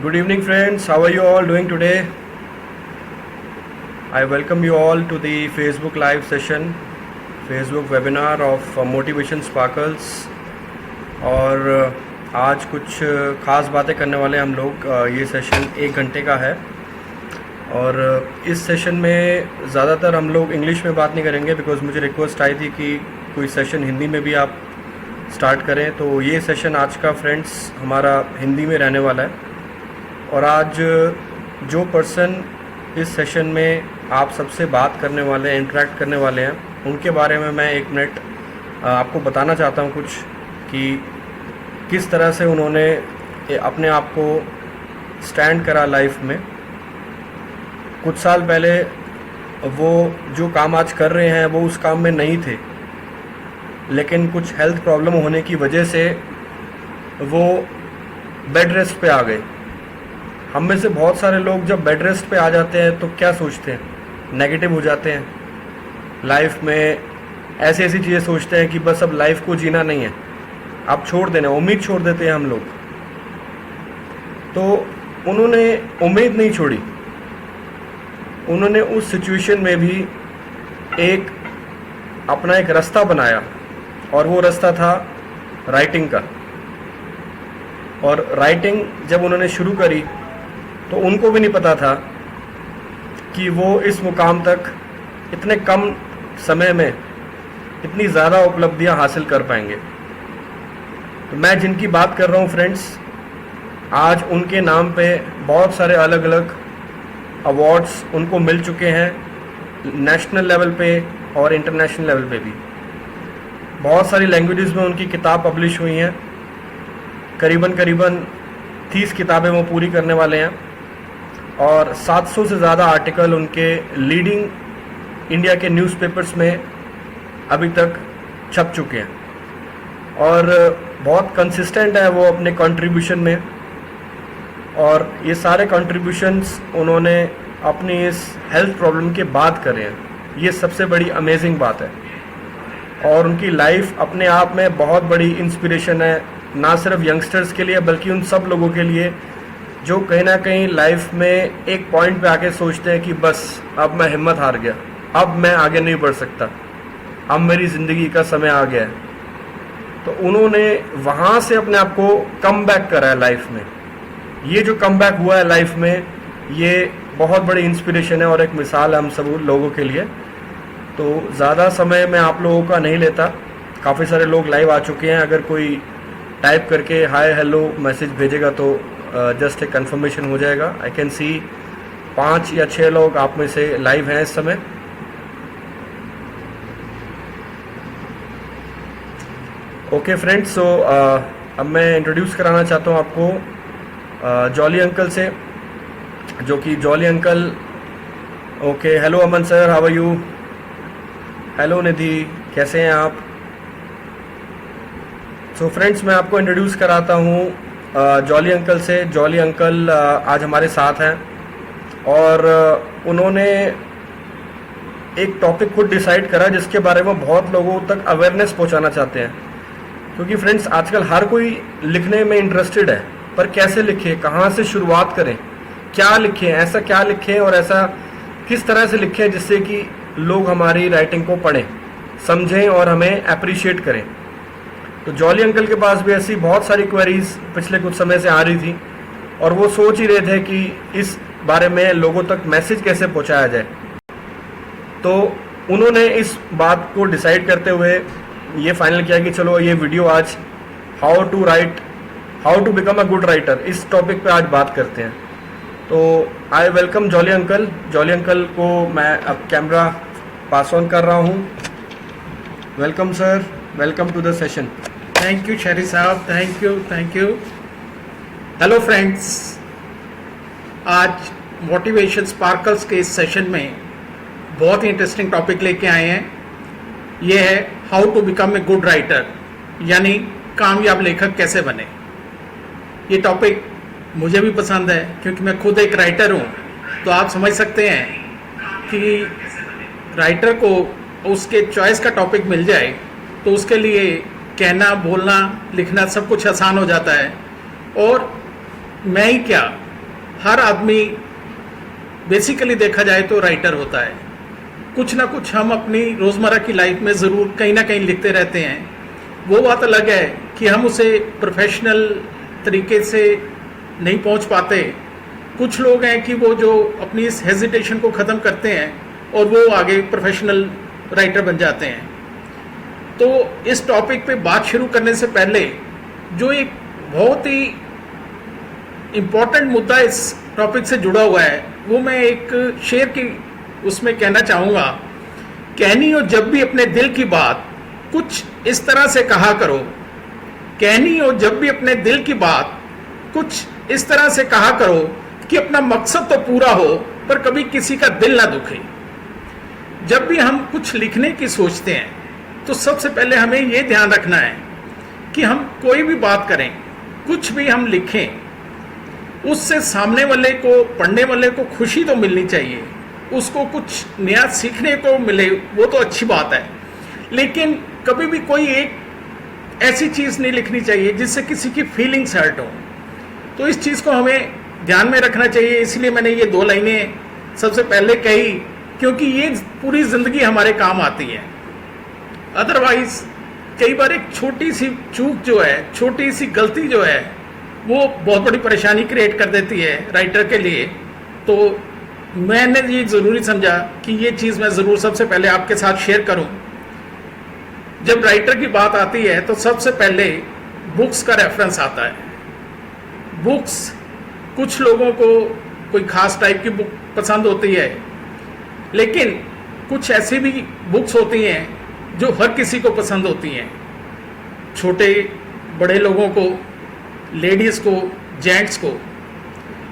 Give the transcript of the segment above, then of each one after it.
Good evening, friends. How are you all doing today? I welcome you all to the Facebook live session, Facebook webinar of Motivation Sparkles. और आज कुछ ख़ास बातें करने वाले हम लोग। ये सेशन 1 घंटे का है और इस सेशन में ज़्यादातर हम लोग इंग्लिश में बात नहीं करेंगे बिकॉज़ मुझे रिक्वेस्ट आई थी कि कोई सेशन हिंदी में भी आप स्टार्ट करें। तो ये सेशन आज का फ्रेंड्स हमारा हिंदी में रहने वाला है। और आज जो पर्सन इस सेशन में आप सबसे बात करने वाले हैं, इंटरेक्ट करने वाले हैं, उनके बारे में मैं 1 मिनट आपको बताना चाहता हूँ कुछ कि किस तरह से उन्होंने अपने आप को स्टैंड करा लाइफ में। कुछ साल पहले वो जो काम आज कर रहे हैं वो उस काम में नहीं थे, लेकिन कुछ हेल्थ प्रॉब्लम होने की वजह से वो बेड रेस्ट पे आ गए। हम में से बहुत सारे लोग जब बेड रेस्ट पे आ जाते हैं तो क्या सोचते हैं? नेगेटिव हो जाते हैं। लाइफ में ऐसी ऐसी चीज़ें सोचते हैं कि बस अब लाइफ को जीना नहीं है, आप छोड़ देना, उम्मीद छोड़ देते हैं हम लोग। तो उन्होंने उम्मीद नहीं छोड़ी, उन्होंने उस सिचुएशन में भी अपना एक रास्ता बनाया और वो रास्ता था राइटिंग का। और राइटिंग जब उन्होंने शुरू करी तो उनको भी नहीं पता था कि वो इस मुकाम तक इतने कम समय में इतनी ज़्यादा उपलब्धियां हासिल कर पाएंगे। तो मैं जिनकी बात कर रहा हूँ फ्रेंड्स, आज उनके नाम पे बहुत सारे अलग अलग अवार्ड्स उनको मिल चुके हैं, नेशनल लेवल पे और इंटरनेशनल लेवल पे भी। बहुत सारी लैंग्वेजेस में उनकी किताब पब्लिश हुई हैं, करीबन 30 किताबें वो पूरी करने वाले हैं और 700 से ज़्यादा आर्टिकल उनके लीडिंग इंडिया के न्यूज़पेपर्स में अभी तक छप चुके हैं और बहुत कंसिस्टेंट है वो अपने कंट्रीब्यूशन में। और ये सारे कंट्रीब्यूशंस उन्होंने अपनी इस हेल्थ प्रॉब्लम के बाद करे हैं, ये सबसे बड़ी अमेजिंग बात है। और उनकी लाइफ अपने आप में बहुत बड़ी इंस्पिरेशन है, ना सिर्फ यंगस्टर्स के लिए बल्कि उन सब लोगों के लिए जो कहीं ना कहीं लाइफ में एक पॉइंट पे आके सोचते हैं कि बस अब मैं हिम्मत हार गया, अब मैं आगे नहीं बढ़ सकता, अब मेरी ज़िंदगी का समय आ गया है। तो उन्होंने वहाँ से अपने आप को कम बैक करा है लाइफ में। ये जो कम बैक हुआ है लाइफ में, ये बहुत बड़ी इंस्पिरेशन है और एक मिसाल है हम सब लोगों के लिए। तो ज़्यादा समय मैं आप लोगों का नहीं लेता, काफ़ी सारे लोग लाइव आ चुके हैं। अगर कोई टाइप करके हाय हेलो मैसेज भेजेगा तो जस्ट एक कंफर्मेशन हो जाएगा। आई कैन सी 5 या 6 लोग आप में से लाइव हैं इस समय। ओके फ्रेंड्स, सो अब मैं इंट्रोड्यूस कराना चाहता हूँ आपको जॉली अंकल से, जो कि jolly uncle. Okay, hello Aman sir, how are you? Hello Nidhi, कैसे हैं आप? सो फ्रेंड्स, मैं आपको इंट्रोड्यूस कराता हूँ जॉली अंकल से। जॉली अंकल आज हमारे साथ हैं और उन्होंने एक टॉपिक खुद डिसाइड करा जिसके बारे में बहुत लोगों तक अवेयरनेस पहुँचाना चाहते हैं। क्योंकि फ्रेंड्स, आजकल हर कोई लिखने में इंटरेस्टेड है, पर कैसे लिखे, कहाँ से शुरुआत करें, क्या लिखें, ऐसा क्या लिखें और ऐसा किस तरह से लिखें जिससे कि लोग हमारी राइटिंग को पढ़ें, समझें और हमें अप्रिशिएट करें। तो जॉली अंकल के पास भी ऐसी बहुत सारी क्वेरीज पिछले कुछ समय से आ रही थी और वो सोच ही रहे थे कि इस बारे में लोगों तक मैसेज कैसे पहुंचाया जाए। तो उन्होंने इस बात को डिसाइड करते हुए ये फाइनल किया कि चलो ये वीडियो आज how to become a good writer, इस टॉपिक पे आज बात करते हैं। तो I welcome Jolly Uncle. Jolly Uncle को मैं अब कैमरा पास ऑन कर रहा हूँ। Welcome sir, welcome to the session. Thank you Shri साहब, थैंक यू। हेलो फ्रेंड्स, आज मोटिवेशन स्पार्कल्स के इस सेशन में बहुत ही इंटरेस्टिंग टॉपिक लेके आए हैं। ये है how to become a good writer, यानी कामयाब लेखक कैसे बने। ये टॉपिक मुझे भी पसंद है क्योंकि मैं खुद एक राइटर हूँ। तो आप समझ सकते हैं कि राइटर को उसके चॉइस का टॉपिक मिल जाए तो उसके लिए कहना, बोलना, लिखना सब कुछ आसान हो जाता है। और मैं ही क्या, हर आदमी बेसिकली देखा जाए तो राइटर होता है। कुछ ना कुछ हम अपनी रोज़मर्रा की लाइफ में ज़रूर कहीं ना कहीं लिखते रहते हैं। वो बात अलग है कि हम उसे प्रोफेशनल तरीके से नहीं पहुंच पाते। कुछ लोग हैं कि वो जो अपनी इस हेजिटेशन को ख़त्म करते हैं और वो आगे प्रोफेशनल राइटर बन जाते हैं। तो इस टॉपिक पे बात शुरू करने से पहले जो एक बहुत ही इम्पोर्टेंट मुद्दा इस टॉपिक से जुड़ा हुआ है वो मैं एक शेर की उसमें कहना चाहूँगा। कहनी हो जब भी अपने दिल की बात कुछ इस तरह से कहा करो। कहनी हो जब भी अपने दिल की बात कुछ इस तरह से कहा करो कि अपना मकसद तो पूरा हो पर कभी किसी का दिल ना दुखे। जब भी हम कुछ लिखने की सोचते हैं तो सबसे पहले हमें ये ध्यान रखना है कि हम कोई भी बात करें, कुछ भी हम लिखें, उससे सामने वाले को, पढ़ने वाले को खुशी तो मिलनी चाहिए, उसको कुछ नया सीखने को मिले, वो तो अच्छी बात है। लेकिन कभी भी कोई एक ऐसी चीज़ नहीं लिखनी चाहिए जिससे किसी की फीलिंग्स हर्ट हो। तो इस चीज़ को हमें ध्यान में रखना चाहिए। इसलिए मैंने ये 2 लाइनें सबसे पहले कही, क्योंकि ये पूरी ज़िंदगी हमारे काम आती है। अदरवाइज कई बार एक छोटी सी चूक जो है, छोटी सी गलती जो है, वो बहुत बड़ी परेशानी क्रिएट कर देती है राइटर के लिए। तो मैंने ये ज़रूरी समझा कि ये चीज़ मैं ज़रूर सबसे पहले आपके साथ शेयर करूं। जब राइटर की बात आती है तो सबसे पहले बुक्स का रेफरेंस आता है। बुक्स, कुछ लोगों को कोई खास टाइप की बुक पसंद होती है, लेकिन कुछ ऐसी भी बुक्स होती हैं जो हर किसी को पसंद होती हैं। छोटे बड़े लोगों को, लेडीज़ को, जेंट्स को।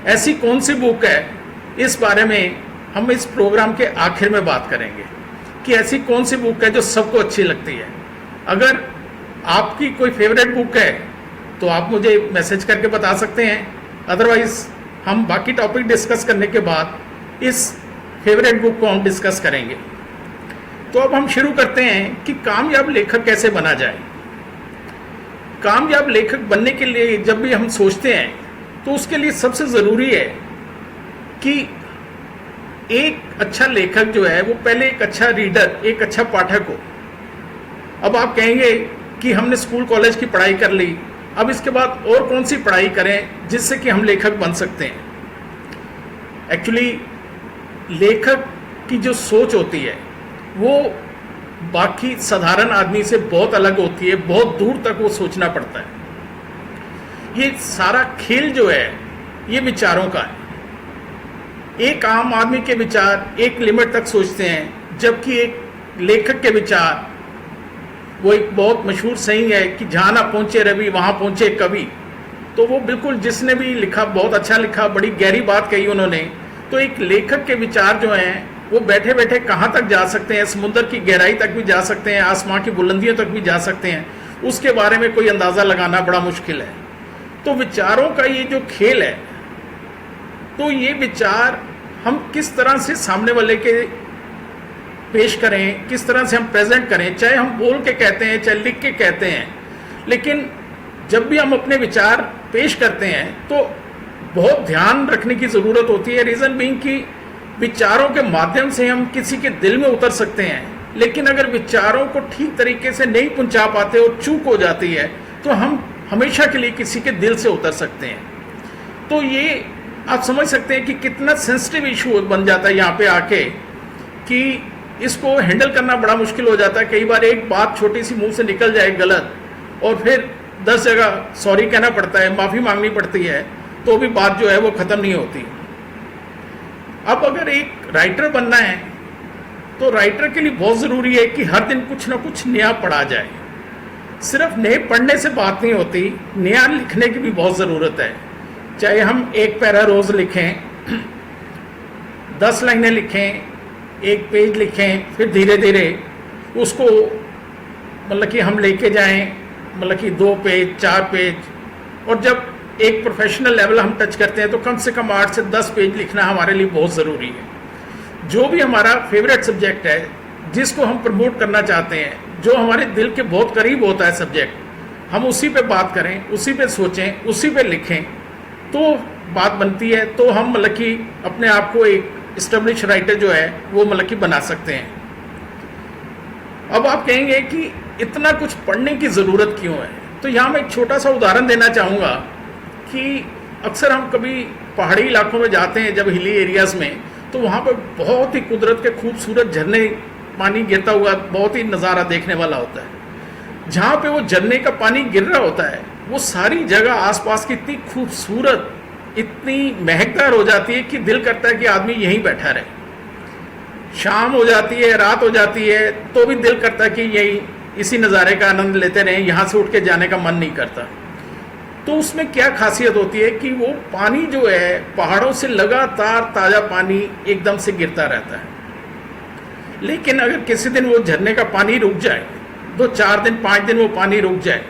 ऐसी कौन सी बुक है, इस बारे में हम इस प्रोग्राम के आखिर में बात करेंगे कि ऐसी कौन सी बुक है जो सबको अच्छी लगती है। अगर आपकी कोई फेवरेट बुक है तो आप मुझे मैसेज करके बता सकते हैं। अदरवाइज हम बाकी टॉपिक डिस्कस करने के बाद इस फेवरेट बुक को हम डिस्कस करेंगे। तो अब हम शुरू करते हैं कि कामयाब लेखक कैसे बना जाए। कामयाब लेखक बनने के लिए जब भी हम सोचते हैं तो उसके लिए सबसे ज़रूरी है कि एक अच्छा लेखक जो है वो पहले एक अच्छा रीडर, एक अच्छा पाठक हो। अब आप कहेंगे कि हमने स्कूल कॉलेज की पढ़ाई कर ली, अब इसके बाद और कौन सी पढ़ाई करें जिससे कि हम लेखक बन सकते हैं। एक्चुअली लेखक की जो सोच होती है वो बाकी साधारण आदमी से बहुत अलग होती है। बहुत दूर तक वो सोचना पड़ता है। ये सारा खेल जो है ये विचारों का है। एक आम आदमी के विचार एक लिमिट तक सोचते हैं, जबकि एक लेखक के विचार, वो एक बहुत मशहूर saying है कि जहाँ ना पहुँचे रवि वहाँ पहुँचे कवि। तो वो बिल्कुल जिसने भी लिखा बहुत अच्छा लिखा, बड़ी गहरी बात कही उन्होंने। तो एक लेखक के विचार जो हैं वो बैठे बैठे कहाँ तक जा सकते हैं, समुद्र की गहराई तक भी जा सकते हैं, आसमां की बुलंदियों तक भी जा सकते हैं, उसके बारे में कोई अंदाज़ा लगाना बड़ा मुश्किल है। तो विचारों का ये जो खेल है, तो ये विचार हम किस तरह से सामने वाले के पेश करें, किस तरह से हम प्रेजेंट करें, चाहे हम बोल के कहते हैं चाहे लिख के कहते हैं, लेकिन जब भी हम अपने विचार पेश करते हैं तो बहुत ध्यान रखने की ज़रूरत होती है। रीज़न बीइंग कि विचारों के माध्यम से हम किसी के दिल में उतर सकते हैं, लेकिन अगर विचारों को ठीक तरीके से नहीं पहुंचा पाते और चूक हो जाती है तो हम हमेशा के लिए किसी के दिल से उतर सकते हैं। तो ये आप समझ सकते हैं कि कितना सेंसिटिव इशू बन जाता है यहाँ पे आके, कि इसको हैंडल करना बड़ा मुश्किल हो जाता है। कई बार एक बात छोटी सी मुंह से निकल जाए गलत और फिर 10 जगह सॉरी कहना पड़ता है, माफ़ी मांगनी पड़ती है, तो भी बात जो है वो ख़त्म नहीं होती। अब अगर एक राइटर बनना है तो राइटर के लिए बहुत ज़रूरी है कि हर दिन कुछ ना कुछ नया पढ़ा जाए। सिर्फ नए पढ़ने से बात नहीं होती, नया लिखने की भी बहुत ज़रूरत है। चाहे हम एक पैरा रोज़ लिखें, 10 लाइनें लिखें, 1 पेज लिखें, फिर धीरे धीरे उसको मतलब कि हम लेके जाएं, मतलब कि 2 पेज 4 पेज, और जब एक प्रोफेशनल लेवल हम टच करते हैं तो कम से कम 8 से 10 पेज लिखना हमारे लिए बहुत ज़रूरी है। जो भी हमारा फेवरेट सब्जेक्ट है, जिसको हम प्रमोट करना चाहते हैं, जो हमारे दिल के बहुत करीब होता है सब्जेक्ट, हम उसी पे बात करें, उसी पे सोचें, उसी पे लिखें, तो बात बनती है, तो हम मतलब कि अपने आप को एक इस्टेब्लिश राइटर जो है वो मतलब कि बना सकते हैं। अब आप कहेंगे कि इतना कुछ पढ़ने की ज़रूरत क्यों है, तो यहाँ मैं एक छोटा सा उदाहरण देना चाहूँगा कि अक्सर हम कभी पहाड़ी इलाकों में जाते हैं, जब हिली एरियाज़ में, तो वहाँ पर बहुत ही कुदरत के खूबसूरत झरने, पानी गिरता हुआ बहुत ही नज़ारा देखने वाला होता है। जहाँ पे वो झरने का पानी गिर रहा होता है, वो सारी जगह आसपास की इतनी खूबसूरत, इतनी महकदार हो जाती है कि दिल करता है कि आदमी यहीं बैठा रहे। शाम हो जाती है, रात हो जाती है, तो भी दिल करता है कि यही इसी नज़ारे का आनंद लेते रहें, यहाँ से उठ के जाने का मन नहीं करता। तो उसमें क्या खासियत होती है कि वो पानी जो है पहाड़ों से लगातार ताज़ा पानी एकदम से गिरता रहता है। लेकिन अगर किसी दिन वो झरने का पानी रुक जाए, 2-4 दिन 5 दिन वो पानी रुक जाए,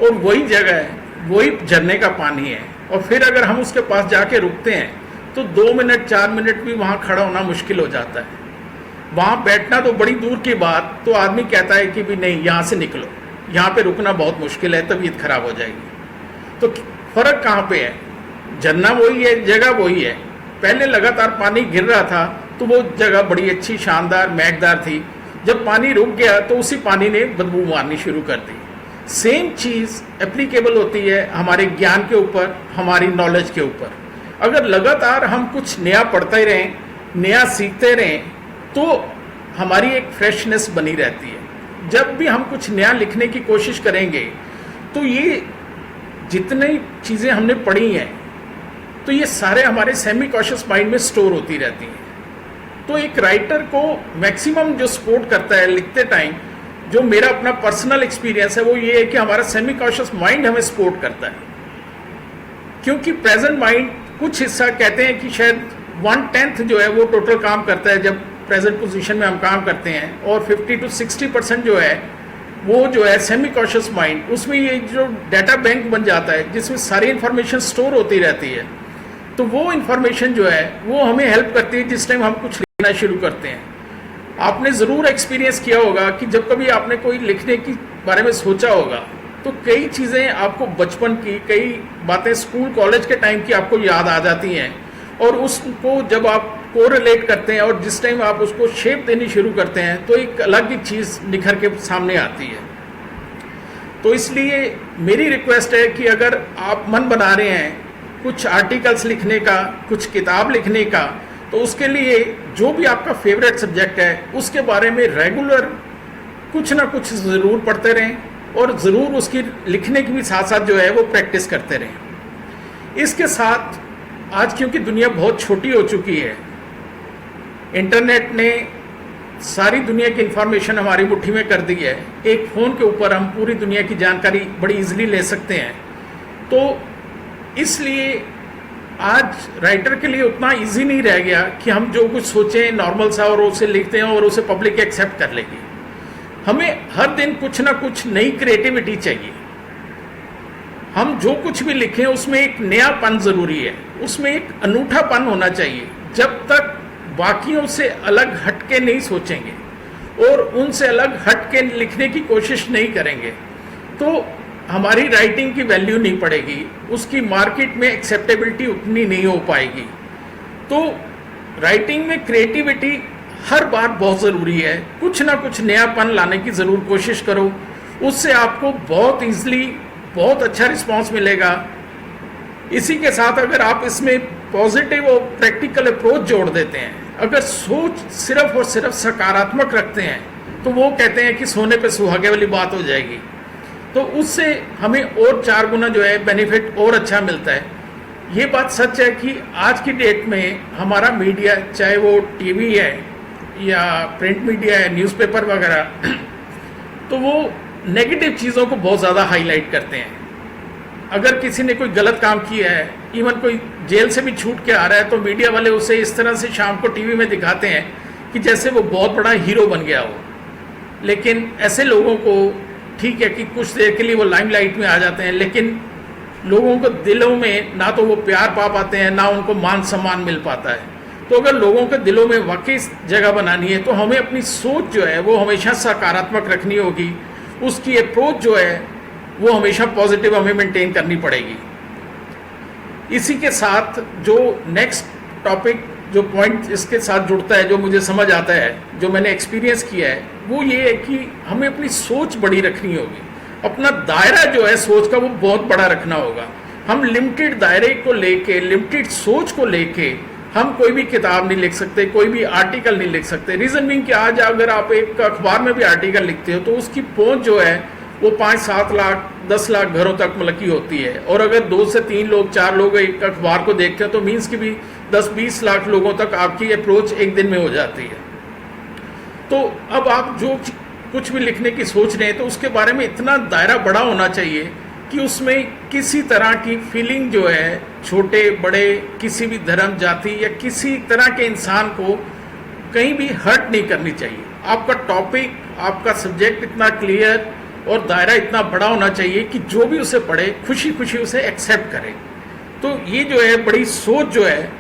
और वही जगह है, वही झरने का पानी है, और फिर अगर हम उसके पास जाके रुकते हैं तो 2 मिनट 4 मिनट भी वहाँ खड़ा होना मुश्किल हो जाता है। वहाँ बैठना तो बड़ी दूर की बात, तो आदमी कहता है कि भी नहीं, यहाँ से निकलो, यहाँ पे रुकना बहुत मुश्किल है, तबीयत खराब हो जाएगी। तो फर्क कहाँ पे है? झरना वही है, जगह वही है। पहले लगातार पानी गिर रहा था तो वो जगह बड़ी अच्छी, शानदार, महकदार थी। जब पानी रुक गया तो उसी पानी ने बदबू मारनी शुरू कर दी। सेम चीज़ एप्लीकेबल होती है हमारे ज्ञान के ऊपर, हमारी नॉलेज के ऊपर। अगर लगातार हम कुछ नया पढ़ते रहें, नया सीखते रहें, तो हमारी एक फ्रेशनेस बनी रहती है। जब भी हम कुछ नया लिखने की कोशिश करेंगे तो ये जितनी चीज़ें हमने पढ़ी हैं, तो ये सारे हमारे सेमी कॉन्शियस माइंड में स्टोर होती रहती हैं। तो एक राइटर को मैक्सिमम जो सपोर्ट करता है लिखते टाइम, जो मेरा अपना पर्सनल एक्सपीरियंस है, वो ये है कि हमारा सेमी कॉन्शियस माइंड हमें सपोर्ट करता है। क्योंकि प्रेजेंट माइंड कुछ हिस्सा, कहते हैं कि शायद 1/10 जो है वो टोटल काम करता है जब प्रेजेंट पोजीशन में हम काम करते हैं, और 50 to 60% जो है वो जो है सेमी कॉन्शियस माइंड, उसमें ये जो डाटा बैंक बन जाता है जिसमें सारी इन्फॉर्मेशन स्टोर होती रहती है। तो वो इन्फॉर्मेशन जो है वो हमें हेल्प करती है जिस टाइम हम कुछ लिखना शुरू करते हैं। आपने ज़रूर एक्सपीरियंस किया होगा कि जब कभी आपने कोई लिखने की बारे में सोचा होगा, तो कई चीज़ें आपको बचपन की, कई बातें स्कूल कॉलेज के टाइम की आपको याद आ जाती हैं, और उसको जब आप कोरिलेट करते हैं और जिस टाइम आप उसको शेप देनी शुरू करते हैं, तो एक अलग ही चीज़ निखर के सामने आती है। तो इसलिए मेरी रिक्वेस्ट है कि अगर आप मन बना रहे हैं कुछ आर्टिकल्स लिखने का, कुछ किताब लिखने का, तो उसके लिए जो भी आपका फेवरेट सब्जेक्ट है उसके बारे में रेगुलर कुछ ना कुछ ज़रूर पढ़ते रहें, और ज़रूर उसकी लिखने की भी साथ साथ जो है वो प्रैक्टिस करते रहें। इसके साथ आज क्योंकि दुनिया बहुत छोटी हो चुकी है, इंटरनेट ने सारी दुनिया की इन्फॉर्मेशन हमारी मुट्ठी में कर दी है। एक फ़ोन के ऊपर हम पूरी दुनिया की जानकारी बड़ी इजीली ले सकते हैं। तो इसलिए आज राइटर के लिए उतना इजी नहीं रह गया कि हम जो कुछ सोचें नॉर्मल सा और उसे लिखते हैं और उसे पब्लिक एक्सेप्ट कर लेगी। हमें हर दिन कुछ ना कुछ नई क्रिएटिविटी चाहिए। हम जो कुछ भी लिखें उसमें एक नयापन ज़रूरी है, उसमें एक अनूठापन होना चाहिए। जब तक बाकियों से अलग हटके नहीं सोचेंगे और उनसे अलग हटके लिखने की कोशिश नहीं करेंगे, तो हमारी राइटिंग की वैल्यू नहीं पड़ेगी, उसकी मार्केट में एक्सेप्टेबिलिटी उतनी नहीं हो पाएगी। तो राइटिंग में क्रिएटिविटी हर बार बहुत ज़रूरी है। कुछ ना कुछ नयापन लाने की ज़रूर कोशिश करो, उससे आपको बहुत ईजिली बहुत अच्छा रिस्पांस मिलेगा। इसी के साथ अगर आप इसमें पॉजिटिव और प्रैक्टिकल अप्रोच जोड़ देते हैं, अगर सोच सिर्फ और सिर्फ सकारात्मक रखते हैं, तो वो कहते हैं कि सोने पे सुहागे वाली बात हो जाएगी। तो उससे हमें और 4 गुना जो है बेनिफिट और अच्छा मिलता है। ये बात सच है कि आज की डेट में हमारा मीडिया, चाहे वो टीवी है या प्रिंट मीडिया है, न्यूज़पेपर वगैरह, तो वो नेगेटिव चीज़ों को बहुत ज़्यादा हाईलाइट करते हैं। अगर किसी ने कोई गलत काम किया है, इवन कोई जेल से भी छूट के आ रहा है, तो मीडिया वाले उसे इस तरह से शाम को टीवी में दिखाते हैं कि जैसे वो बहुत बड़ा हीरो बन गया हो। लेकिन ऐसे लोगों को ठीक है कि कुछ देर के लिए वो लाइमलाइट में आ जाते हैं, लेकिन लोगों को दिलों में ना तो वो प्यार पा पाते हैं, ना उनको मान सम्मान मिल पाता है। तो अगर लोगों के दिलों में वाकई जगह बनानी है, तो हमें अपनी सोच जो है वो हमेशा सकारात्मक रखनी होगी। उसकी अप्रोच जो है वो हमेशा पॉजिटिव हमें मेंटेन करनी पड़ेगी। इसी के साथ जो नेक्स्ट टॉपिक, जो पॉइंट इसके साथ जुड़ता है, जो मुझे समझ आता है, जो मैंने एक्सपीरियंस किया है, वो ये है कि हमें अपनी सोच बड़ी रखनी होगी। अपना दायरा जो है सोच का वो बहुत बड़ा रखना होगा। हम लिमिटेड दायरे को लेके, लिमिटेड सोच को लेके हम कोई भी किताब नहीं लिख सकते, कोई भी आर्टिकल नहीं लिख सकते। रीजन बीइंग कि आज अगर आप एक अखबार में भी आर्टिकल लिखते हो तो उसकी पहुंच जो है वो 5-7 लाख 10 लाख घरों तक मतलब की होती है, और अगर 2 से 3 लोग 4 लोग एक अखबार को देखते हैं तो मीन्स की भी 10-20 लाख लोगों तक आपकी अप्रोच एक दिन में हो जाती है। तो अब आप जो कुछ भी लिखने की सोच रहे हैं तो उसके बारे में इतना दायरा बड़ा होना चाहिए कि उसमें किसी तरह की फीलिंग जो है, छोटे बड़े किसी भी धर्म जाति या किसी तरह के इंसान को कहीं भी हर्ट नहीं करनी चाहिए। आपका टॉपिक, आपका सब्जेक्ट इतना क्लियर और दायरा इतना बड़ा होना चाहिए कि जो भी उसे पढ़े खुशी खुशी उसे एक्सेप्ट करे। तो ये जो है बड़ी सोच जो है,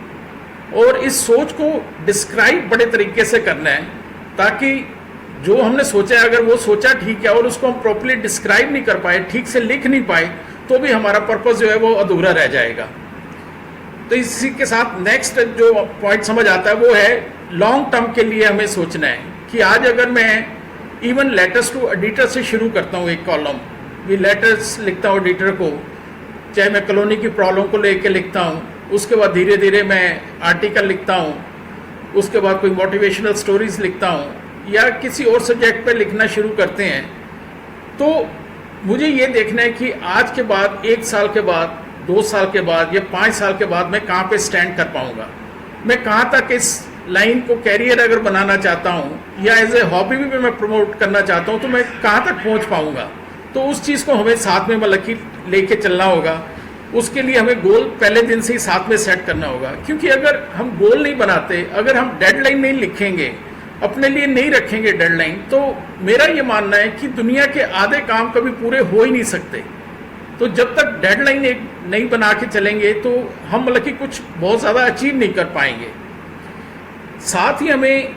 और इस सोच को डिस्क्राइब बड़े तरीके से करना है ताकि जो हमने सोचा है, अगर वो सोचा ठीक है और उसको हम प्रॉपर्ली डिस्क्राइब नहीं कर पाए, ठीक से लिख नहीं पाए, तो भी हमारा पर्पस जो है वो अधूरा रह जाएगा। तो इसी के साथ नेक्स्ट जो पॉइंट समझ आता है वो है लॉन्ग टर्म के लिए हमें सोचना है कि आज अगर मैं इवन लेटर्स टू एडिटर से शुरू करता हूँ, एक कॉलम भी लेटर्स लिखता हूँ एडिटर को, चाहे मैं कॉलोनी की प्रॉब्लम को लेके लिखता हूँ, उसके बाद धीरे धीरे मैं आर्टिकल लिखता हूँ, उसके बाद कोई मोटिवेशनल स्टोरीज लिखता हूँ या किसी और सब्जेक्ट पे लिखना शुरू करते हैं, तो मुझे ये देखना है कि आज के बाद 1 साल के बाद, 2 साल के बाद या 5 साल के बाद मैं कहाँ पे स्टैंड कर पाऊंगा, मैं कहाँ तक इस लाइन को कैरियर अगर बनाना चाहता हूँ या एज ए हॉबी भी मैं प्रमोट करना चाहता हूँ तो मैं कहाँ तक पहुँच पाऊंगा। तो उस चीज़ को हमें साथ में मतलब कि लेके चलना होगा। उसके लिए हमें गोल पहले दिन से ही साथ में सेट करना होगा, क्योंकि अगर हम गोल नहीं बनाते, अगर हम डेडलाइन नहीं लिखेंगे, अपने लिए नहीं रखेंगे डेडलाइन, तो मेरा ये मानना है कि दुनिया के आधे काम कभी पूरे हो ही नहीं सकते। तो जब तक डेडलाइन एक नहीं बना के चलेंगे तो हम मतलब कि कुछ बहुत ज़्यादा अचीव नहीं कर पाएंगे। साथ ही हमें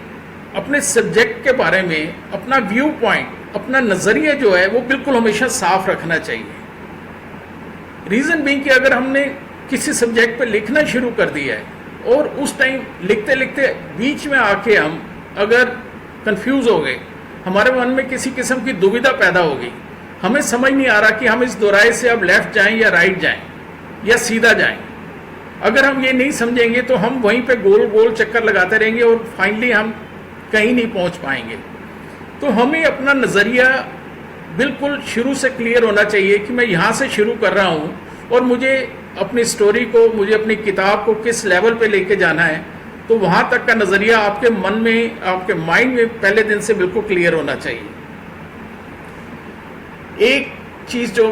अपने सब्जेक्ट के बारे में अपना व्यू पॉइंट, अपना नज़रिया जो है वो बिल्कुल हमेशा साफ रखना चाहिए। रीज़न बीइंग कि अगर हमने किसी सब्जेक्ट पे लिखना शुरू कर दिया है और उस टाइम लिखते लिखते बीच में आके हम अगर कंफ्यूज हो गए, हमारे मन में किसी किस्म की दुविधा पैदा होगी, हमें समझ नहीं आ रहा कि हम इस दोराहे से अब लेफ्ट जाएं या राइट जाएं या सीधा जाएं, अगर हम ये नहीं समझेंगे तो हम वहीं पे गोल गोल चक्कर लगाते रहेंगे और फाइनली हम कहीं नहीं पहुंच पाएंगे। तो हमें अपना नज़रिया बिल्कुल शुरू से क्लियर होना चाहिए कि मैं यहाँ से शुरू कर रहा हूँ और मुझे अपनी स्टोरी को, मुझे अपनी किताब को किस लेवल पे लेके जाना है। तो वहाँ तक का नज़रिया आपके मन में, आपके माइंड में पहले दिन से बिल्कुल क्लियर होना चाहिए। एक चीज़ जो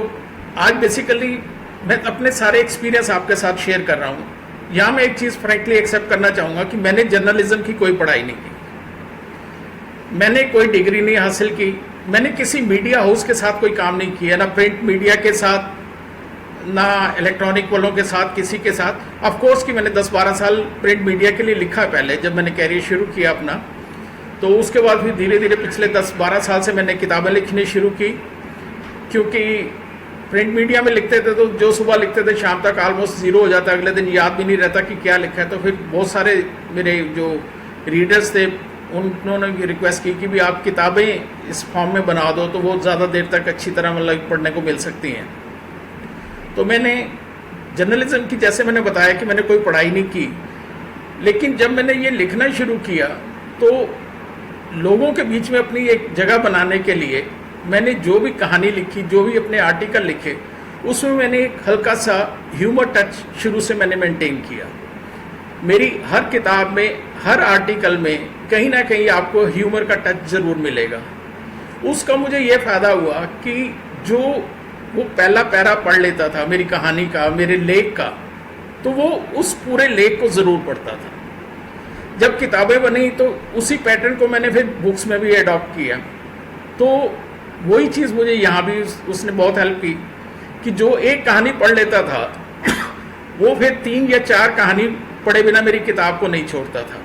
आज बेसिकली मैं अपने सारे एक्सपीरियंस आपके साथ शेयर कर रहा हूँ, यहाँ मैं एक चीज़ फ्रैंकली एक्सेप्ट करना चाहूँगा कि मैंने जर्नलिज्म की कोई पढ़ाई नहीं की, मैंने कोई डिग्री नहीं हासिल की, मैंने किसी मीडिया हाउस के साथ कोई काम नहीं किया, ना प्रिंट मीडिया के साथ, ना इलेक्ट्रॉनिक वालों के साथ, किसी के साथ। ऑफ कोर्स कि मैंने 10-12 साल प्रिंट मीडिया के लिए लिखा पहले जब मैंने कैरियर शुरू किया अपना, तो उसके बाद फिर धीरे धीरे पिछले 10-12 साल से मैंने किताबें लिखनी शुरू की, क्योंकि प्रिंट मीडिया में लिखते थे तो जो सुबह लिखते थे शाम तक ऑलमोस्ट ज़ीरो हो जाता, अगले दिन याद भी नहीं रहता कि क्या लिखा है। तो फिर बहुत सारे मेरे जो रीडर्स थे उन्होंने रिक्वेस्ट की कि भी आप किताबें इस फॉर्म में बना दो तो वो ज़्यादा देर तक अच्छी तरह मतलब पढ़ने को मिल सकती हैं। तो मैंने जर्नलिज्म की, जैसे मैंने बताया कि मैंने कोई पढ़ाई नहीं की, लेकिन जब मैंने ये लिखना शुरू किया तो लोगों के बीच में अपनी एक जगह बनाने के लिए मैंने जो भी कहानी लिखी, जो भी अपने आर्टिकल लिखे, उसमें मैंने एक हल्का सा ह्यूमर टच शुरू से मैंने मेंटेन किया। मेरी हर किताब में, हर आर्टिकल में कहीं ना कहीं आपको ह्यूमर का टच ज़रूर मिलेगा। उसका मुझे ये फ़ायदा हुआ कि जो वो पहला पैरा पढ़ लेता था मेरी कहानी का, मेरे लेख का, तो वो उस पूरे लेख को ज़रूर पढ़ता था। जब किताबें बनी तो उसी पैटर्न को मैंने फिर बुक्स में भी एडॉप्ट किया। तो वही चीज़ मुझे यहाँ भी उसने बहुत हेल्प की कि जो एक कहानी पढ़ लेता था वो फिर 3 या 4 कहानी पढ़े बिना मेरी किताब को नहीं छोड़ता था।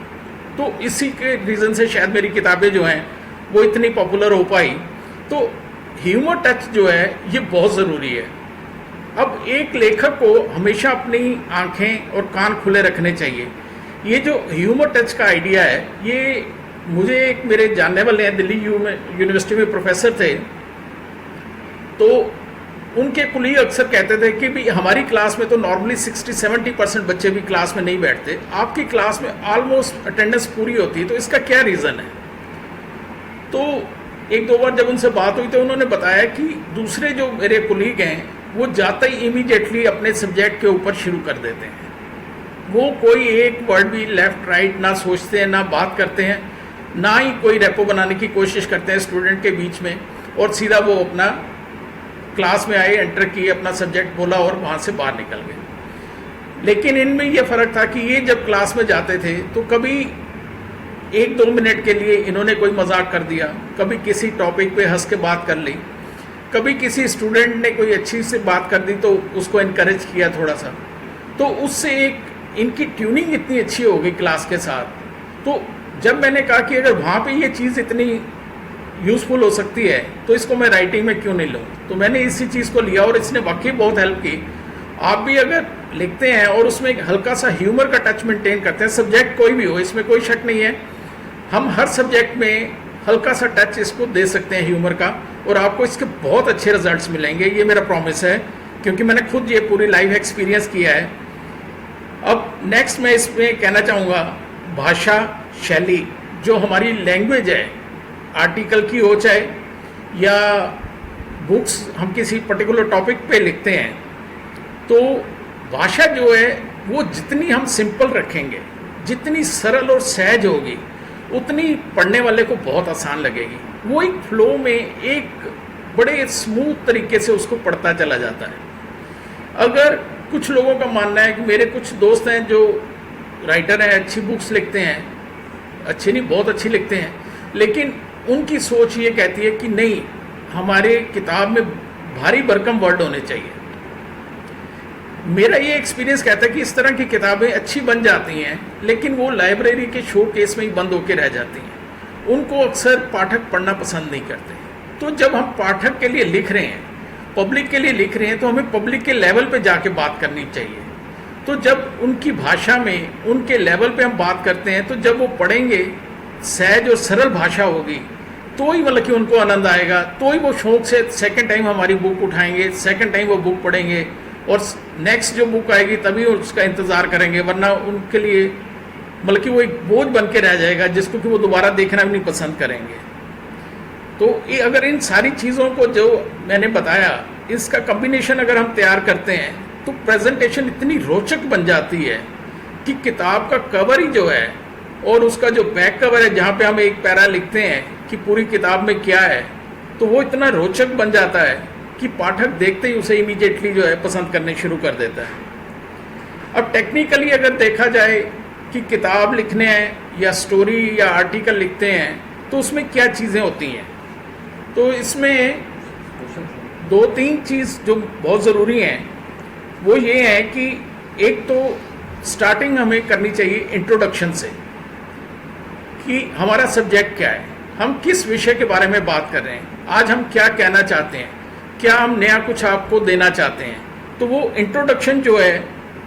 तो इसी के रीज़न से शायद मेरी किताबें जो हैं वो इतनी पॉपुलर हो पाई। तो ह्यूमर टच जो है ये बहुत ज़रूरी है। अब एक लेखक को हमेशा अपनी आंखें और कान खुले रखने चाहिए। ये जो ह्यूमर टच का आइडिया है, ये मुझे एक मेरे जानने वाले हैं, दिल्ली यूनिवर्सिटी में प्रोफेसर थे, तो उनके कुलीग अक्सर कहते थे कि भी हमारी क्लास में तो नॉर्मली 60-70% बच्चे भी क्लास में नहीं बैठते, आपकी क्लास में ऑलमोस्ट अटेंडेंस पूरी होती है, तो इसका क्या रीज़न है। तो एक दो बार जब उनसे बात हुई तो उन्होंने बताया कि दूसरे जो मेरे कुलीग हैं वो जाते ही इमीडिएटली अपने सब्जेक्ट के ऊपर शुरू कर देते हैं। वो कोई एक वर्ड भी लेफ्ट राइट ना सोचते हैं, ना बात करते हैं, ना ही कोई रेपो बनाने की कोशिश करते हैं स्टूडेंट के बीच में, और सीधा वो अपना क्लास में आए, एंटर किए, अपना सब्जेक्ट बोला और वहाँ से बाहर निकल गए। लेकिन इनमें ये फ़र्क था कि ये जब क्लास में जाते थे तो कभी 1-2 मिनट के लिए इन्होंने कोई मजाक कर दिया, कभी किसी टॉपिक पे हंस के बात कर ली, कभी किसी स्टूडेंट ने कोई अच्छी सी बात कर दी तो उसको इनकरेज किया थोड़ा सा, तो उससे एक इनकी ट्यूनिंग इतनी अच्छी हो गई क्लास के साथ। तो जब मैंने कहा कि अगर वहाँ पे ये चीज़ इतनी यूज़फुल हो सकती है तो इसको मैं राइटिंग में क्यों नहीं लूँ, तो मैंने इसी चीज़ को लिया और इसने वाकई बहुत हेल्प की। आप भी अगर लिखते हैं और उसमें एक हल्का सा ह्यूमर का टच मेंटेन करते हैं, सब्जेक्ट कोई भी हो, इसमें कोई शक नहीं है, हम हर सब्जेक्ट में हल्का सा टच इसको दे सकते हैं ह्यूमर का, और आपको इसके बहुत अच्छे रिजल्ट्स मिलेंगे, ये मेरा प्रॉमिस है, क्योंकि मैंने खुद ये पूरी लाइफ एक्सपीरियंस किया है। अब नेक्स्ट मैं इसमें कहना चाहूँगा भाषा शैली, जो हमारी लैंग्वेज है, आर्टिकल की हो चाहे या बुक्स हम किसी पर्टिकुलर टॉपिक पे लिखते हैं, तो भाषा जो है वो जितनी हम सिंपल रखेंगे, जितनी सरल और सहज होगी, उतनी पढ़ने वाले को बहुत आसान लगेगी। वो एक फ्लो में एक बड़े स्मूथ तरीके से उसको पढ़ता चला जाता है। अगर कुछ लोगों का मानना है कि मेरे कुछ दोस्त हैं जो राइटर हैं, अच्छी बुक्स लिखते हैं, अच्छी नहीं बहुत अच्छी लिखते हैं, लेकिन उनकी सोच ये कहती है कि नहीं, हमारे किताब में भारी भरकम वर्ड होने चाहिए। मेरा ये एक्सपीरियंस कहता है कि इस तरह की किताबें अच्छी बन जाती हैं, लेकिन वो लाइब्रेरी के शो केस में ही बंद होकर रह जाती हैं। उनको अक्सर पाठक पढ़ना पसंद नहीं करते। तो जब हम पाठक के लिए लिख रहे हैं, पब्लिक के लिए लिख रहे हैं, तो हमें पब्लिक के लेवल पे जाके बात करनी चाहिए। तो जब उनकी भाषा में, उनके लेवल पे हम बात करते हैं, तो जब वो पढ़ेंगे, सहज और सरल भाषा होगी, तो ही मतलब कि उनको आनंद आएगा, तो ही वो शौक से सेकंड टाइम हमारी बुक उठाएंगे, सेकंड टाइम वो बुक पढ़ेंगे, और नेक्स्ट जो बुक आएगी तभी उसका इंतज़ार करेंगे, वरना उनके लिए मतलब कि वो एक बोझ बन के रह जाएगा जिसको कि वो दोबारा देखना भी नहीं पसंद करेंगे। तो ये अगर इन सारी चीज़ों को जो मैंने बताया, इसका कम्बिनेशन अगर हम तैयार करते हैं तो प्रेजेंटेशन इतनी रोचक बन जाती है कि किताब का कवर ही जो है और उसका जो बैक कवर है, जहाँ पे हम एक पैरा लिखते हैं कि पूरी किताब में क्या है, तो वो इतना रोचक बन जाता है कि पाठक देखते ही उसे इमीडिएटली जो है पसंद करने शुरू कर देता है। अब टेक्निकली अगर देखा जाए कि किताब लिखने हैं या स्टोरी या आर्टिकल लिखते हैं तो उसमें क्या चीज़ें होती हैं, तो इसमें 2-3 चीज़ जो बहुत ज़रूरी हैं वो ये है कि एक तो स्टार्टिंग हमें करनी चाहिए इंट्रोडक्शन से, कि हमारा सब्जेक्ट क्या है, हम किस विषय के बारे में बात कर रहे हैं, आज हम क्या कहना चाहते हैं, क्या हम नया कुछ आपको देना चाहते हैं। तो वो इंट्रोडक्शन जो है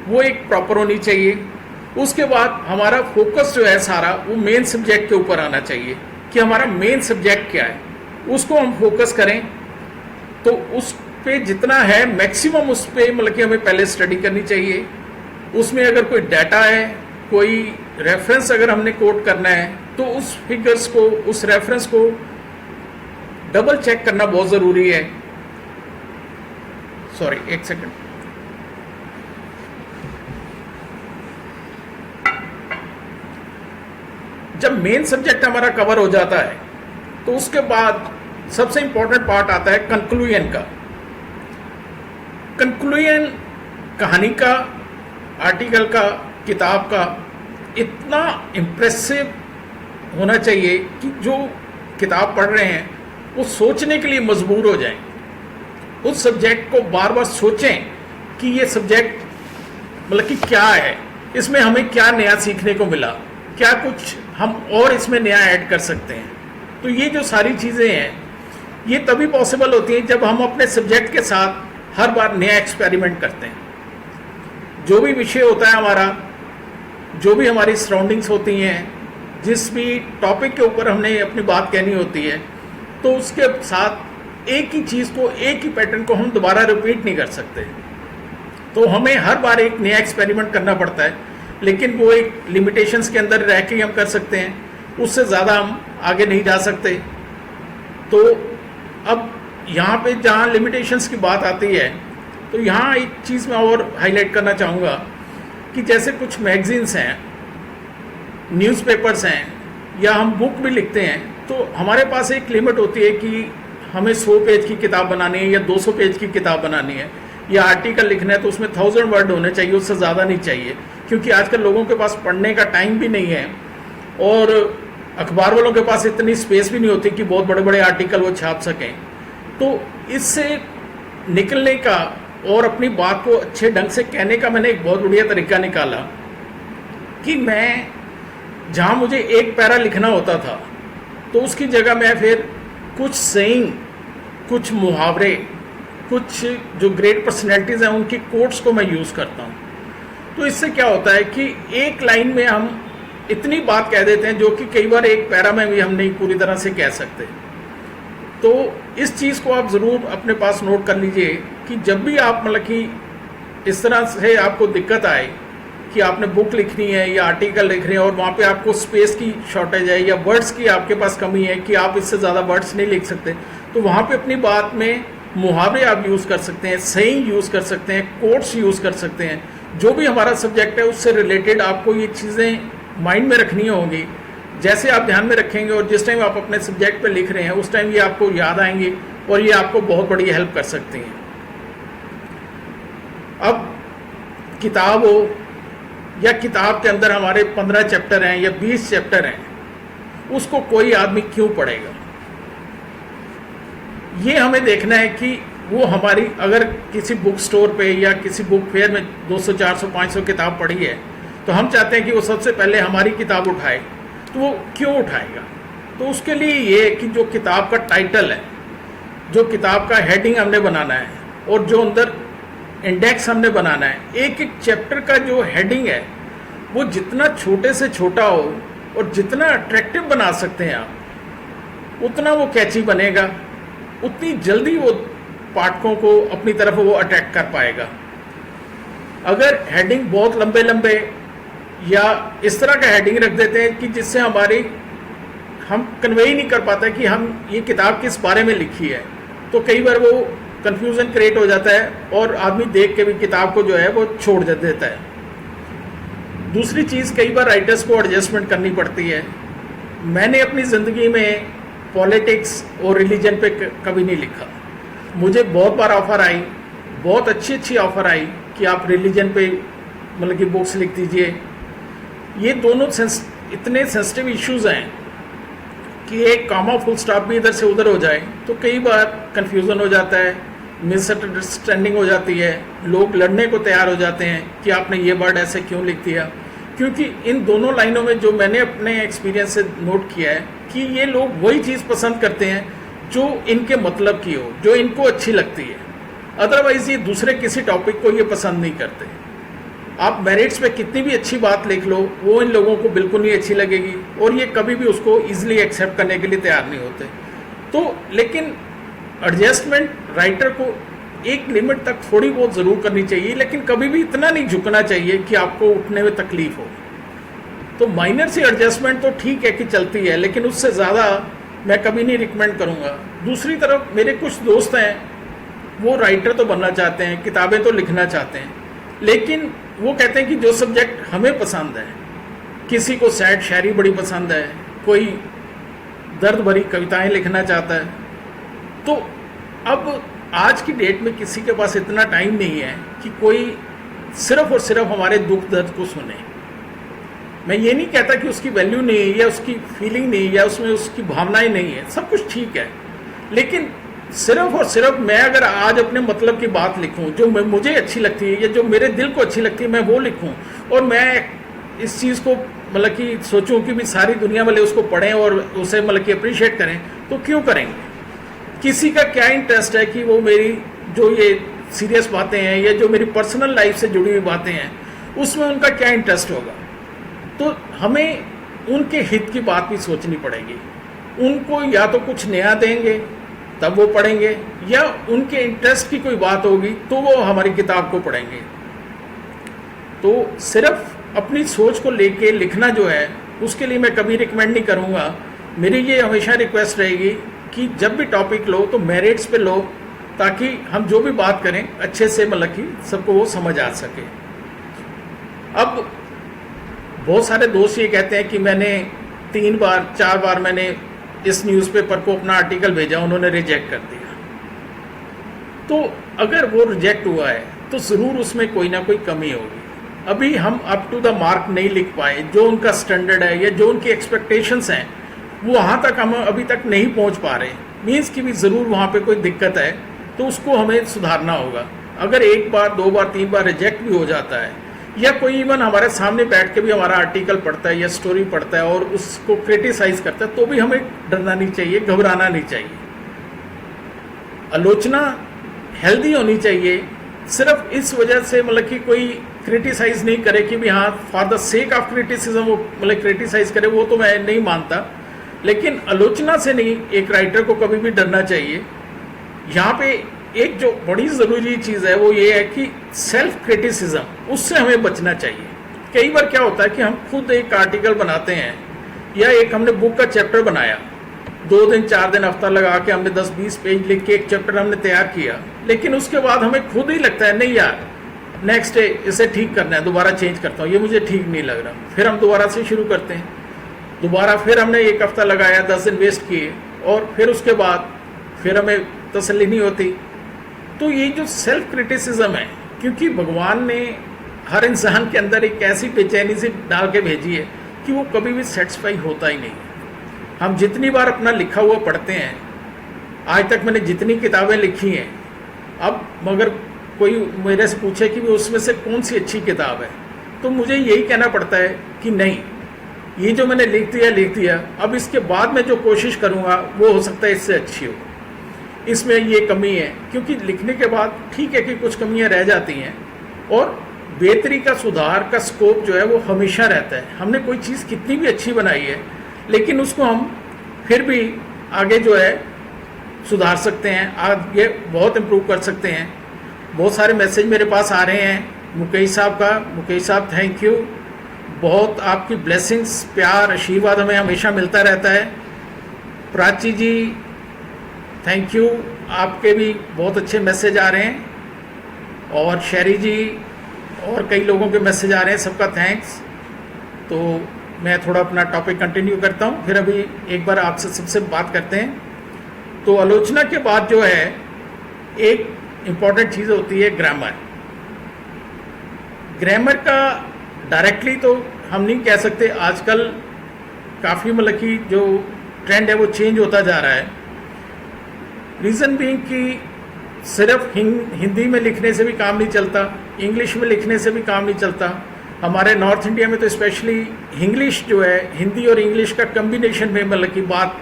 वो एक प्रॉपर होनी चाहिए। उसके बाद हमारा फोकस जो है सारा वो मेन सब्जेक्ट के ऊपर आना चाहिए कि हमारा मेन सब्जेक्ट क्या है, उसको हम फोकस करें। तो उस पे जितना है मैक्सिमम उस पे मतलब कि हमें पहले स्टडी करनी चाहिए। उसमें अगर कोई डाटा है, कोई रेफरेंस अगर हमने कोट करना है, तो उस फिगर्स को, उस रेफरेंस को डबल चेक करना बहुत ज़रूरी है। सॉरी, एक सेकंड। जब मेन सब्जेक्ट हमारा कवर हो जाता है तो उसके बाद सबसे इंपॉर्टेंट पार्ट आता है कंक्लूजन का। कंक्लूजन कहानी का, आर्टिकल का, किताब का इतना इम्प्रेसिव होना चाहिए कि जो किताब पढ़ रहे हैं वो सोचने के लिए मजबूर हो जाएं, उस सब्जेक्ट को बार बार सोचें कि ये सब्जेक्ट मतलब कि क्या है, इसमें हमें क्या नया सीखने को मिला, क्या कुछ हम और इसमें नया ऐड कर सकते हैं। तो ये जो सारी चीज़ें हैं ये तभी पॉसिबल होती हैं जब हम अपने सब्जेक्ट के साथ हर बार नया एक्सपेरिमेंट करते हैं। जो भी विषय होता है हमारा, जो भी हमारी सराउंडिंग्स होती हैं, जिस भी टॉपिक के ऊपर हमने अपनी बात कहनी होती है, तो उसके साथ एक ही चीज़ को, एक ही पैटर्न को हम दोबारा रिपीट नहीं कर सकते। तो हमें हर बार एक नया एक्सपेरिमेंट करना पड़ता है, लेकिन वो एक लिमिटेशंस के अंदर रह के हम कर सकते हैं, उससे ज़्यादा हम आगे नहीं जा सकते। तो अब यहाँ पे जहाँ लिमिटेशंस की बात आती है, तो यहाँ एक चीज़ मैं और हाईलाइट करना चाहूँगा कि जैसे कुछ मैगजीन्स हैं, न्यूज़पेपर्स हैं, या हम बुक भी लिखते हैं, तो हमारे पास एक लिमिट होती है कि हमें 100 पेज की किताब बनानी है या 200 पेज की किताब बनानी है, या आर्टिकल लिखना है तो उसमें 1000 वर्ड होने चाहिए, उससे ज़्यादा नहीं चाहिए, क्योंकि आजकल लोगों के पास पढ़ने का टाइम भी नहीं है और अखबार वालों के पास इतनी स्पेस भी नहीं होती कि बहुत बड़े बड़े आर्टिकल वो छाप सकें। तो इससे निकलने का और अपनी बात को अच्छे ढंग से कहने का मैंने एक बहुत बढ़िया तरीका निकाला कि मैं जहाँ मुझे एक पैरा लिखना होता था, तो उसकी जगह मैं फिर कुछ सेइंग, कुछ मुहावरे, कुछ जो ग्रेट पर्सनैलिटीज़ हैं उनकी कोट्स को मैं यूज़ करता हूँ। तो इससे क्या होता है कि एक लाइन में हम इतनी बात कह देते हैं जो कि कई बार एक पैरा में भी हम नहीं पूरी तरह से कह सकते। तो इस चीज़ को आप ज़रूर अपने पास नोट कर लीजिए कि जब भी आप मतलब कि इस तरह से आपको दिक्कत आए कि आपने बुक लिखनी है या आर्टिकल लिख रहे हैं और वहाँ पे आपको स्पेस की शॉर्टेज है या वर्ड्स की आपके पास कमी है कि आप इससे ज़्यादा वर्ड्स नहीं लिख सकते, तो वहाँ पे अपनी बात में मुहावरे आप यूज़ कर सकते हैं, सेइंग यूज़ कर सकते हैं, कोट्स यूज़ कर सकते हैं। जो भी हमारा सब्जेक्ट है उससे रिलेटेड आपको ये चीज़ें माइंड में रखनी होंगी। जैसे आप ध्यान में रखेंगे और जिस टाइम आप अपने सब्जेक्ट पे लिख रहे हैं उस टाइम ये आपको याद आएंगे और ये आपको बहुत बड़ी हेल्प कर सकती हैं। अब किताब हो या किताब के अंदर हमारे 15 चैप्टर हैं या 20 चैप्टर हैं, उसको कोई आदमी क्यों पढ़ेगा? ये हमें देखना है कि वो हमारी, अगर किसी बुक स्टोर पे या किसी बुक फेयर में 200, 400, 500 किताब पढ़ी है, तो हम चाहते हैं कि वो सबसे पहले हमारी किताब उठाए, तो वो क्यों उठाएगा? तो उसके लिए ये कि जो किताब का टाइटल है, जो किताब का हेडिंग हमने बनाना है और जो अंदर इंडेक्स हमने बनाना है, एक एक चैप्टर का जो हेडिंग है वो जितना छोटे से छोटा हो और जितना अट्रैक्टिव बना सकते हैं आप, उतना वो कैची बनेगा, उतनी जल्दी वो पाठकों को अपनी तरफ वो अट्रैक्ट कर पाएगा। अगर हेडिंग बहुत लंबे लंबे या इस तरह का हेडिंग रख देते हैं कि जिससे हम कन्वे ही नहीं कर पाते कि हम ये किताब किस बारे में लिखी है, तो कई बार वो कंफ्यूजन क्रिएट हो जाता है और आदमी देख के भी किताब को जो है वो छोड़ देता है। दूसरी चीज़, कई बार राइटर्स को एडजस्टमेंट करनी पड़ती है। मैंने अपनी ज़िंदगी में पॉलिटिक्स और रिलीजन पे कभी नहीं लिखा। मुझे बहुत बार ऑफ़र आई, बहुत अच्छी अच्छी ऑफ़र आई कि आप रिलीजन पे मतलब कि बुक्स लिख दीजिए। ये दोनों इतने सेंसिटिव इश्यूज़ हैं कि एक कॉमा फुल स्टॉप भी इधर से उधर हो जाए तो कई बार कन्फ्यूज़न हो जाता है, मिसअंडरस्टैंडिंग हो जाती है, लोग लड़ने को तैयार हो जाते हैं कि आपने ये वर्ड ऐसे क्यों लिख दिया। क्योंकि इन दोनों लाइनों में जो मैंने अपने एक्सपीरियंस से नोट किया है कि ये लोग वही चीज़ पसंद करते हैं जो इनके मतलब की हो, जो इनको अच्छी लगती है। अदरवाइज़ ये दूसरे किसी टॉपिक को ये पसंद नहीं करते। आप मेरिट्स पे कितनी भी अच्छी बात लिख लो, वो इन लोगों को बिल्कुल नहीं अच्छी लगेगी और ये कभी भी उसको ईजिली एक्सेप्ट करने के लिए तैयार नहीं होते। तो लेकिन एडजस्टमेंट राइटर को एक लिमिट तक थोड़ी बहुत ज़रूर करनी चाहिए, लेकिन कभी भी इतना नहीं झुकना चाहिए कि आपको उठने में तकलीफ हो। तो माइनर सी एडजस्टमेंट तो ठीक है कि चलती है, लेकिन उससे ज़्यादा मैं कभी नहीं रिकमेंड करूँगा। दूसरी तरफ मेरे कुछ दोस्त हैं, वो राइटर तो बनना चाहते हैं, किताबें तो लिखना चाहते हैं, लेकिन वो कहते हैं कि जो सब्जेक्ट हमें पसंद है, किसी को सैड शायरी बड़ी पसंद है, कोई दर्द भरी कविताएं लिखना चाहता है। तो अब आज की डेट में किसी के पास इतना टाइम नहीं है कि कोई सिर्फ और सिर्फ हमारे दुख दर्द को सुने। मैं ये नहीं कहता कि उसकी वैल्यू नहीं है या उसकी फीलिंग नहीं है या उसमें उसकी भावनाएं नहीं है, सब कुछ ठीक है, लेकिन सिर्फ और सिर्फ मैं अगर आज अपने मतलब की बात लिखूं जो मुझे अच्छी लगती है या जो मेरे दिल को अच्छी लगती है, मैं वो लिखूं और मैं इस चीज़ को मतलब कि सोचूं कि भी सारी दुनिया वाले उसको पढ़ें और उसे मतलब कि अप्रिशिएट करें, तो क्यों करेंगे? किसी का क्या इंटरेस्ट है कि वो मेरी जो ये सीरियस बातें हैं या जो मेरी पर्सनल लाइफ से जुड़ी हुई बातें हैं उसमें उनका क्या इंटरेस्ट होगा। तो हमें उनके हित की बात भी सोचनी पड़ेगी। उनको या तो कुछ नया देंगे तब वो पढ़ेंगे, या उनके इंटरेस्ट की कोई बात होगी तो वो हमारी किताब को पढ़ेंगे। तो सिर्फ अपनी सोच को लेके लिखना जो है उसके लिए मैं कभी रिकमेंड नहीं करूँगा। मेरी ये हमेशा रिक्वेस्ट रहेगी कि जब भी टॉपिक लो तो मेरिट्स पे लो, ताकि हम जो भी बात करें अच्छे से मतलब कि सबको वो समझ आ सके। अब बहुत सारे दोस्त ये कहते हैं कि मैंने 3 बार 4 बार मैंने इस न्यूज़पेपर को अपना आर्टिकल भेजा, उन्होंने रिजेक्ट कर दिया। तो अगर वो रिजेक्ट हुआ है तो ज़रूर उसमें कोई ना कोई कमी होगी। अभी हम अप टू द मार्क नहीं लिख पाए, जो उनका स्टैंडर्ड है या जो उनकी एक्सपेक्टेशंस हैं वो वहाँ तक हम अभी तक नहीं पहुँच पा रहे। मीन्स की भी ज़रूर वहाँ पे कोई दिक्कत है, तो उसको हमें सुधारना होगा। अगर 1 बार 2 बार 3 बार रिजेक्ट भी हो जाता है, या कोई इवन हमारे सामने बैठ के भी हमारा आर्टिकल पढ़ता है या स्टोरी पढ़ता है और उसको क्रिटिसाइज करता है, तो भी हमें डरना नहीं चाहिए, घबराना नहीं चाहिए। आलोचना हेल्दी होनी चाहिए, सिर्फ इस वजह से मतलब कि कोई क्रिटिसाइज नहीं करे कि भी हाँ for the sake of criticism वो मतलब क्रिटिसाइज करे, वो तो मैं नहीं मानता। लेकिन आलोचना से नहीं, एक राइटर को कभी भी डरना चाहिए। यहाँ पे एक जो बड़ी ज़रूरी चीज़ है वो ये है कि सेल्फ क्रिटिसिज्म, उससे हमें बचना चाहिए। कई बार क्या होता है कि हम खुद एक आर्टिकल बनाते हैं या एक हमने बुक का चैप्टर बनाया, 2 दिन 4 दिन हफ्ता लगा के हमने 10-20 पेज लिख के एक चैप्टर हमने तैयार किया, लेकिन उसके बाद हमें खुद ही लगता है नहीं यार नेक्स्ट डे इसे ठीक करना है, दोबारा चेंज करता हूँ, ये मुझे ठीक नहीं लग रहा। फिर हम दोबारा से शुरू करते हैं, दोबारा फिर हमने 1 हफ्ता लगाया, 10 दिन वेस्ट किए, और फिर उसके बाद फिर हमें तसल्ली नहीं होती। तो ये जो सेल्फ क्रिटिसिज्म है, क्योंकि भगवान ने हर इंसान के अंदर एक ऐसी बेचैनी से डाल के भेजी है कि वो कभी भी सेटिस्फाई होता ही नहीं। हम जितनी बार अपना लिखा हुआ पढ़ते हैं, आज तक मैंने जितनी किताबें लिखी हैं, अब मगर कोई मेरे से पूछे कि उसमें से कौन सी अच्छी किताब है, तो मुझे यही कहना पड़ता है कि नहीं, ये जो मैंने लिख दिया, अब इसके बाद मैं जो कोशिश करूँगा वो हो सकता है इससे अच्छी हो। इसमें ये कमी है, क्योंकि लिखने के बाद ठीक है कि कुछ कमियां रह जाती हैं, और बेहतरी का सुधार का स्कोप जो है वो हमेशा रहता है। हमने कोई चीज़ कितनी भी अच्छी बनाई है, लेकिन उसको हम फिर भी आगे जो है सुधार सकते हैं, आगे बहुत इम्प्रूव कर सकते हैं। बहुत सारे मैसेज मेरे पास आ रहे हैं मुकेश साहब का। मुकेश साहब थैंक यू, बहुत आपकी ब्लेसिंग्स, प्यार, आशीर्वाद हमें हमेशा मिलता रहता है। प्राची जी थैंक यू, आपके भी बहुत अच्छे मैसेज आ रहे हैं, और शैरी जी और कई लोगों के मैसेज आ रहे हैं, सबका थैंक्स। तो मैं थोड़ा अपना टॉपिक कंटिन्यू करता हूँ, फिर अभी एक बार आपसे सबसे बात करते हैं। तो आलोचना के बाद जो है एक इम्पॉर्टेंट चीज़ होती है ग्रामर। ग्रामर का डायरेक्टली तो हम नहीं कह सकते, आजकल काफ़ी मतलब कि जो ट्रेंड है वो चेंज होता जा रहा है। रीज़न बीइंग कि सिर्फ हिंदी में लिखने से भी काम नहीं चलता, इंग्लिश में लिखने से भी काम नहीं चलता। हमारे नॉर्थ इंडिया में तो स्पेशली इंग्लिश जो है, हिंदी और इंग्लिश का कम्बिनेशन में मतलब कि बात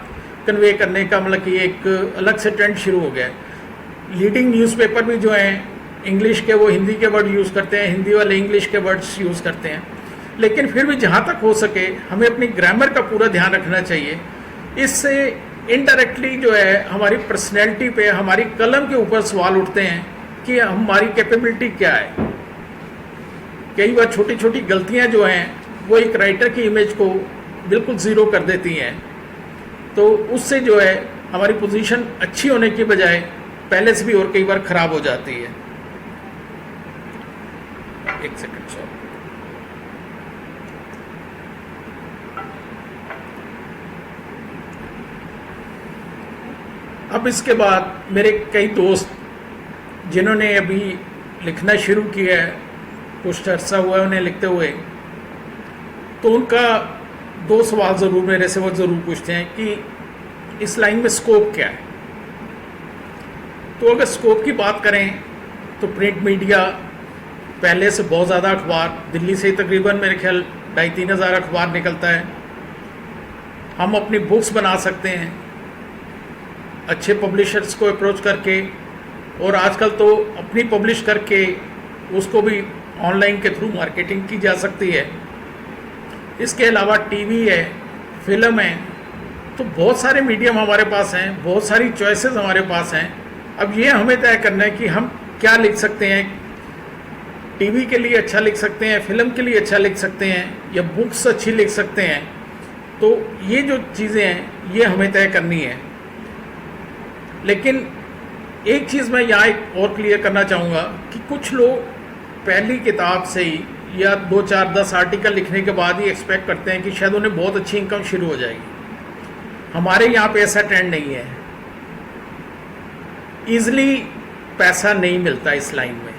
कन्वे करने का मतलब कि एक अलग से ट्रेंड शुरू हो गया है। लीडिंग न्यूज़पेपर भी जो हैं इंग्लिश के, वो हिंदी के वर्ड यूज़ करते हैं, हिंदी वाले इंग्लिश के वर्ड्स यूज़ करते हैं। लेकिन फिर भी जहाँ तक हो सके हमें अपनी ग्रामर का पूरा ध्यान रखना चाहिए। इससे इनडायरेक्टली जो है हमारी पर्सनैलिटी पे, हमारी कलम के ऊपर सवाल उठते हैं कि हमारी कैपेबिलिटी क्या है। कई बार छोटी छोटी गलतियां जो हैं वो एक राइटर की इमेज को बिल्कुल ज़ीरो कर देती हैं, तो उससे जो है हमारी पोजीशन अच्छी होने की बजाय पहले से भी और कई बार ख़राब हो जाती है। एक सेकंड सर। अब इसके बाद मेरे कई दोस्त जिन्होंने अभी लिखना शुरू किया है, कुछ अर्सा हुआ है उन्हें लिखते हुए, तो उनका 2 सवाल ज़रूर मेरे से वो ज़रूर पूछते हैं कि इस लाइन में स्कोप क्या है। तो अगर स्कोप की बात करें तो प्रिंट मीडिया पहले से बहुत ज़्यादा अखबार, दिल्ली से ही तकरीबन मेरे ख्याल 2,500-3 हज़ार अखबार निकलता है। हम अपनी बुक्स बना सकते हैं अच्छे पब्लिशर्स को अप्रोच करके, और आजकल तो अपनी पब्लिश करके उसको भी ऑनलाइन के थ्रू मार्केटिंग की जा सकती है। इसके अलावा टीवी है, फिल्म है, तो बहुत सारे मीडियम हमारे पास हैं, बहुत सारी चॉइसेस हमारे पास हैं। अब ये हमें तय करना है कि हम क्या लिख सकते हैं। टीवी के लिए अच्छा लिख सकते हैं, फिल्म के लिए अच्छा लिख सकते हैं, या बुक्स अच्छी लिख सकते हैं। तो ये जो चीज़ें हैं ये हमें तय करनी है। लेकिन एक चीज़ मैं यहाँ एक और क्लियर करना चाहूँगा कि कुछ लोग पहली किताब से ही या 2, 4, 10 आर्टिकल लिखने के बाद ही एक्सपेक्ट करते हैं कि शायद उन्हें बहुत अच्छी इनकम शुरू हो जाएगी। हमारे यहाँ पे ऐसा ट्रेंड नहीं है। ईज़िली पैसा नहीं मिलता इस लाइन में,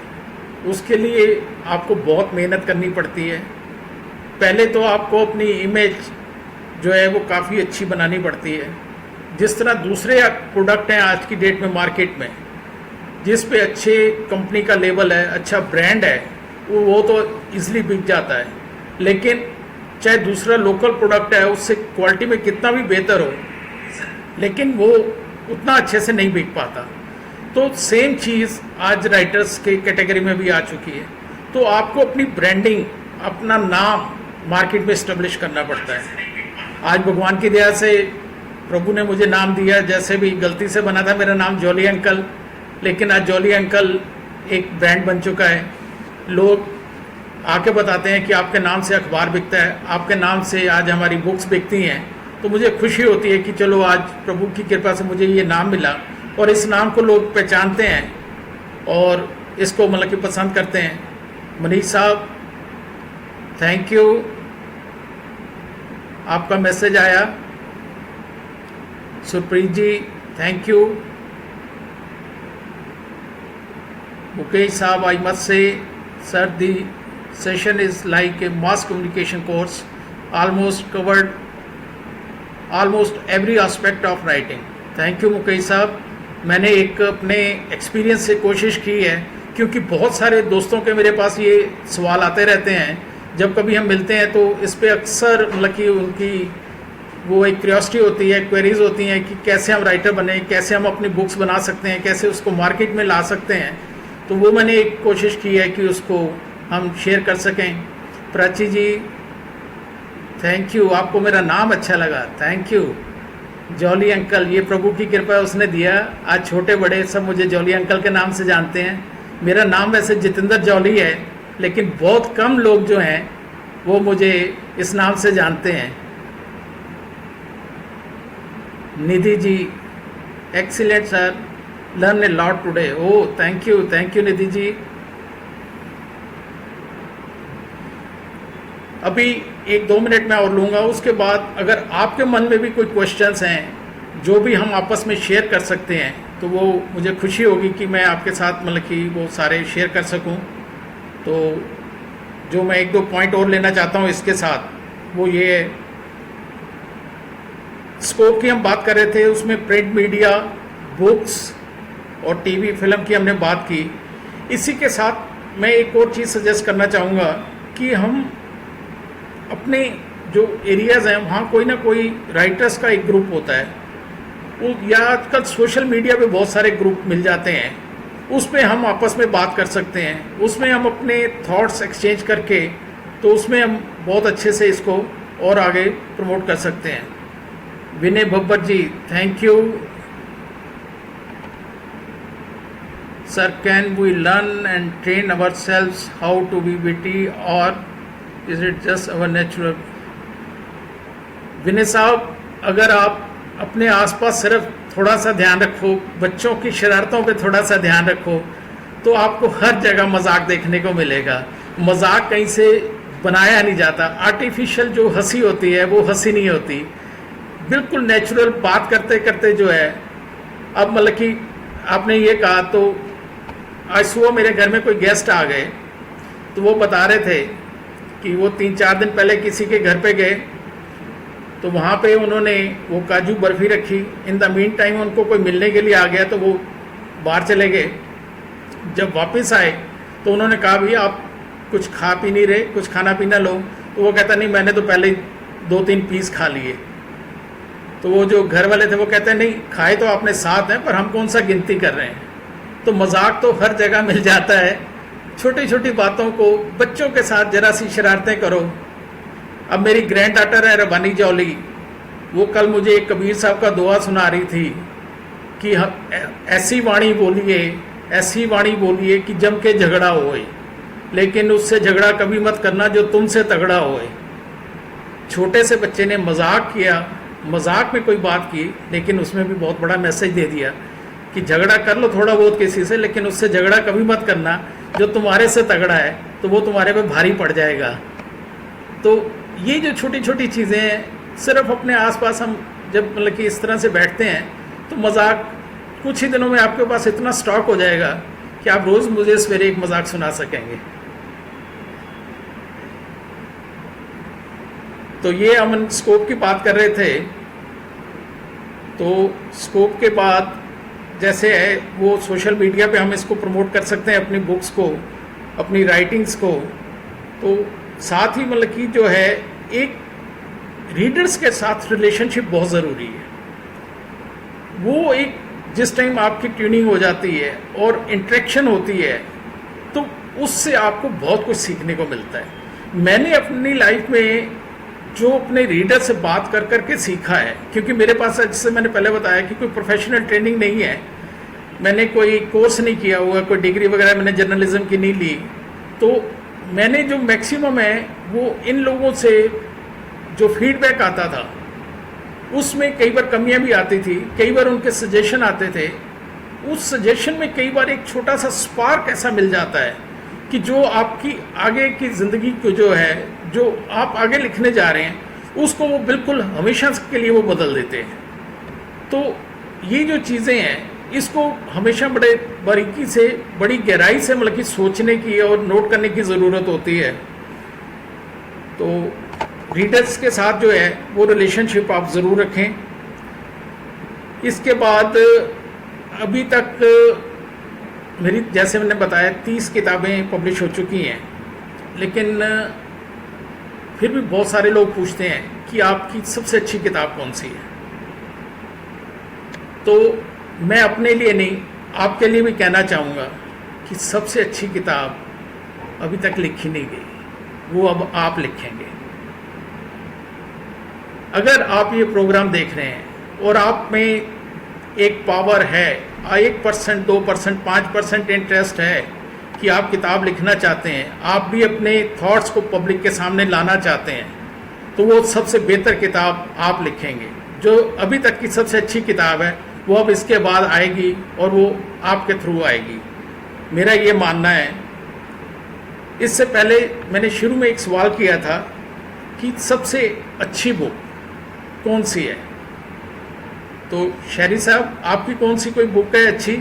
उसके लिए आपको बहुत मेहनत करनी पड़ती है। पहले तो आपको अपनी इमेज जो है वो काफ़ी अच्छी बनानी पड़ती है। जिस तरह दूसरे प्रोडक्ट हैं आज की डेट में मार्केट में, जिस पे अच्छे कंपनी का लेबल है, अच्छा ब्रांड है, वो तो इजीली बिक जाता है। लेकिन चाहे दूसरा लोकल प्रोडक्ट है, उससे क्वालिटी में कितना भी बेहतर हो, लेकिन वो उतना अच्छे से नहीं बिक पाता। तो सेम चीज़ आज राइटर्स के कैटेगरी में भी आ चुकी है। तो आपको अपनी ब्रांडिंग, अपना नाम मार्केट में इस्टेब्लिश करना पड़ता है। आज भगवान की दया से प्रभु ने मुझे नाम दिया, जैसे भी गलती से बना था मेरा नाम जॉली अंकल, लेकिन आज जॉली अंकल एक ब्रांड बन चुका है। लोग आके बताते हैं कि आपके नाम से अखबार बिकता है, आपके नाम से आज हमारी बुक्स बिकती हैं। तो मुझे खुशी होती है कि चलो आज प्रभु की कृपा से मुझे ये नाम मिला, और इस नाम को लोग पहचानते हैं और इसको मतलब कि पसंद करते हैं। मनीष साहब, थैंक यू, आपका मैसेज आया। सुप्रीत जी, थैंक यू। मुकेश साहब, I must say sir the session is like a mass communication course, almost covered almost every aspect of writing. Thank you Mukesh साहब। मैंने एक अपने एक्सपीरियंस से कोशिश की है, क्योंकि बहुत सारे दोस्तों के मेरे पास ये सवाल आते रहते हैं। जब कभी हम मिलते हैं तो इस पे अक्सर मतलब कि उनकी वो एक क्यूरियोसिटी होती है, क्वेरीज होती हैं कि कैसे हम राइटर बने, कैसे हम अपनी बुक्स बना सकते हैं, कैसे उसको मार्केट में ला सकते हैं। तो वो मैंने एक कोशिश की है कि उसको हम शेयर कर सकें। प्राची जी, थैंक यू, आपको मेरा नाम अच्छा लगा, थैंक यू। जॉली अंकल, ये प्रभु की कृपा उसने दिया, आज छोटे बड़े सब मुझे जॉली अंकल के नाम से जानते हैं। मेरा नाम वैसे जितेंद्र जॉली है, लेकिन बहुत कम लोग जो हैं वो मुझे इस नाम से जानते हैं। Nidhi ji, excellent sir, learn a lot today. Oh, thank you Nidhi ji. अभी 1-2 मिनट में और लूँगा, उसके बाद अगर आपके मन में भी कोई क्वेश्चंस हैं जो भी हम आपस में शेयर कर सकते हैं, तो वो मुझे खुशी होगी कि मैं आपके साथ मतलब कि वो सारे शेयर कर सकूं। तो जो मैं 1-2 पॉइंट और लेना चाहता हूं इसके साथ, वो ये है, स्कोप की हम बात कर रहे थे, उसमें प्रिंट मीडिया, बुक्स और टीवी फिल्म की हमने बात की। इसी के साथ मैं एक और चीज़ सजेस्ट करना चाहूँगा कि हम अपने जो एरियाज़ हैं वहाँ कोई ना कोई राइटर्स का एक ग्रुप होता है, वो या आजकल सोशल मीडिया पे बहुत सारे ग्रुप मिल जाते हैं, उसमें हम आपस में बात कर सकते हैं, उसमें हम अपने थॉट्स एक्सचेंज करके, तो उसमें हम बहुत अच्छे से इसको और आगे प्रमोट कर सकते हैं। Vinay Bhabbar ji, thank you sir. Can we learn and train ourselves how to be witty, or is it just our natural? Vinay साहब, अगर आप अपने आसपास सिर्फ थोड़ा सा ध्यान रखो, बच्चों की शरारतों पे थोड़ा सा ध्यान रखो, तो आपको हर जगह मजाक देखने को मिलेगा। मजाक कहीं से बनाया नहीं जाता। आर्टिफिशियल जो हंसी होती है वो हंसी नहीं होती, बिल्कुल नेचुरल बात करते करते जो है। अब मतलब कि आपने ये कहा, तो आज सुबह मेरे घर में कोई गेस्ट आ गए, तो वो बता रहे थे कि वो 3-4 दिन पहले किसी के घर पे गए, तो वहाँ पे उन्होंने वो काजू बर्फ़ी रखी। इन द मीन टाइम उनको कोई मिलने के लिए आ गया, तो वो बाहर चले गए। जब वापस आए तो उन्होंने कहा, भैया आप कुछ खा पी नहीं रहे, कुछ खाना पीना लो। तो वो कहता, नहीं मैंने तो पहले 2-3 पीस खा लिए। तो वो जो घर वाले थे वो कहते हैं, नहीं खाए तो आपने 7 हैं, पर हम कौन सा गिनती कर रहे हैं। तो मजाक तो हर जगह मिल जाता है। छोटी छोटी बातों को बच्चों के साथ जरा सी शरारतें करो। अब मेरी ग्रैंड डॉटर है रबानी जौली, वो कल मुझे एक कबीर साहब का दुआ सुना रही थी कि ऐसी वाणी बोलिए कि जम के झगड़ा होए, लेकिन उससे झगड़ा कभी मत करना जो तुमसे तगड़ा होए। छोटे से बच्चे ने मजाक किया, मजाक में कोई बात की, लेकिन उसमें भी बहुत बड़ा मैसेज दे दिया कि झगड़ा कर लो थोड़ा बहुत किसी से, लेकिन उससे झगड़ा कभी मत करना, जो तुम्हारे से तगड़ा है तो वो तुम्हारे पे भारी पड़ जाएगा। तो ये जो छोटी छोटी चीज़ें हैं, सिर्फ अपने आसपास हम जब मतलब कि इस तरह से बैठते हैं तो मजाक कुछ ही दिनों में आपके पास इतना स्टॉक हो जाएगा कि आप रोज़ मुझे सवेरे एक मजाक सुना सकेंगे। तो ये हम स्कोप की बात कर रहे थे। तो स्कोप के बाद जैसे है वो सोशल मीडिया पे हम इसको प्रमोट कर सकते हैं, अपनी बुक्स को, अपनी राइटिंग्स को। तो साथ ही मतलब कि जो है एक रीडर्स के साथ रिलेशनशिप बहुत ज़रूरी है। वो एक जिस टाइम आपकी ट्यूनिंग हो जाती है और इंटरेक्शन होती है तो उससे आपको बहुत कुछ सीखने को मिलता है। मैंने अपनी लाइफ में जो अपने रीडर से बात कर करके सीखा है, क्योंकि मेरे पास जैसे मैंने पहले बताया कि कोई प्रोफेशनल ट्रेनिंग नहीं है, मैंने कोई कोर्स नहीं किया हुआ, कोई डिग्री वगैरह मैंने जर्नलिज्म की नहीं ली, तो मैंने जो मैक्सिमम है वो इन लोगों से जो फीडबैक आता था उसमें कई बार कमियां भी आती थी, कई बार उनके सजेशन आते थे। उस सजेशन में कई बार एक छोटा सा स्पार्क ऐसा मिल जाता है कि जो आपकी आगे की ज़िंदगी को जो है, जो आप आगे लिखने जा रहे हैं, उसको वो बिल्कुल हमेशा के लिए वो बदल देते हैं। तो ये जो चीज़ें हैं इसको हमेशा बड़े बारीकी से, बड़ी गहराई से मतलब कि सोचने की और नोट करने की ज़रूरत होती है। तो रीडर्स के साथ जो है वो रिलेशनशिप आप ज़रूर रखें। इसके बाद अभी तक मेरी, जैसे मैंने बताया, 30 किताबें पब्लिश हो चुकी हैं, लेकिन फिर भी बहुत सारे लोग पूछते हैं कि आपकी सबसे अच्छी किताब कौन सी है। तो मैं अपने लिए नहीं, आपके लिए भी कहना चाहूँगा कि सबसे अच्छी किताब अभी तक लिखी नहीं गई, वो अब आप लिखेंगे। अगर आप ये प्रोग्राम देख रहे हैं और आप में एक पावर है, 1%, 2%, 5% इंटरेस्ट है कि आप किताब लिखना चाहते हैं, आप भी अपने थॉट्स को पब्लिक के सामने लाना चाहते हैं, तो वो सबसे बेहतर किताब आप लिखेंगे। जो अभी तक की सबसे अच्छी किताब है वो अब इसके बाद आएगी और वो आपके थ्रू आएगी, मेरा ये मानना है। इससे पहले मैंने शुरू में एक सवाल किया था कि सबसे अच्छी बुक कौन सी है। तो शहरी साहब, आपकी कौन सी कोई बुक है अच्छी?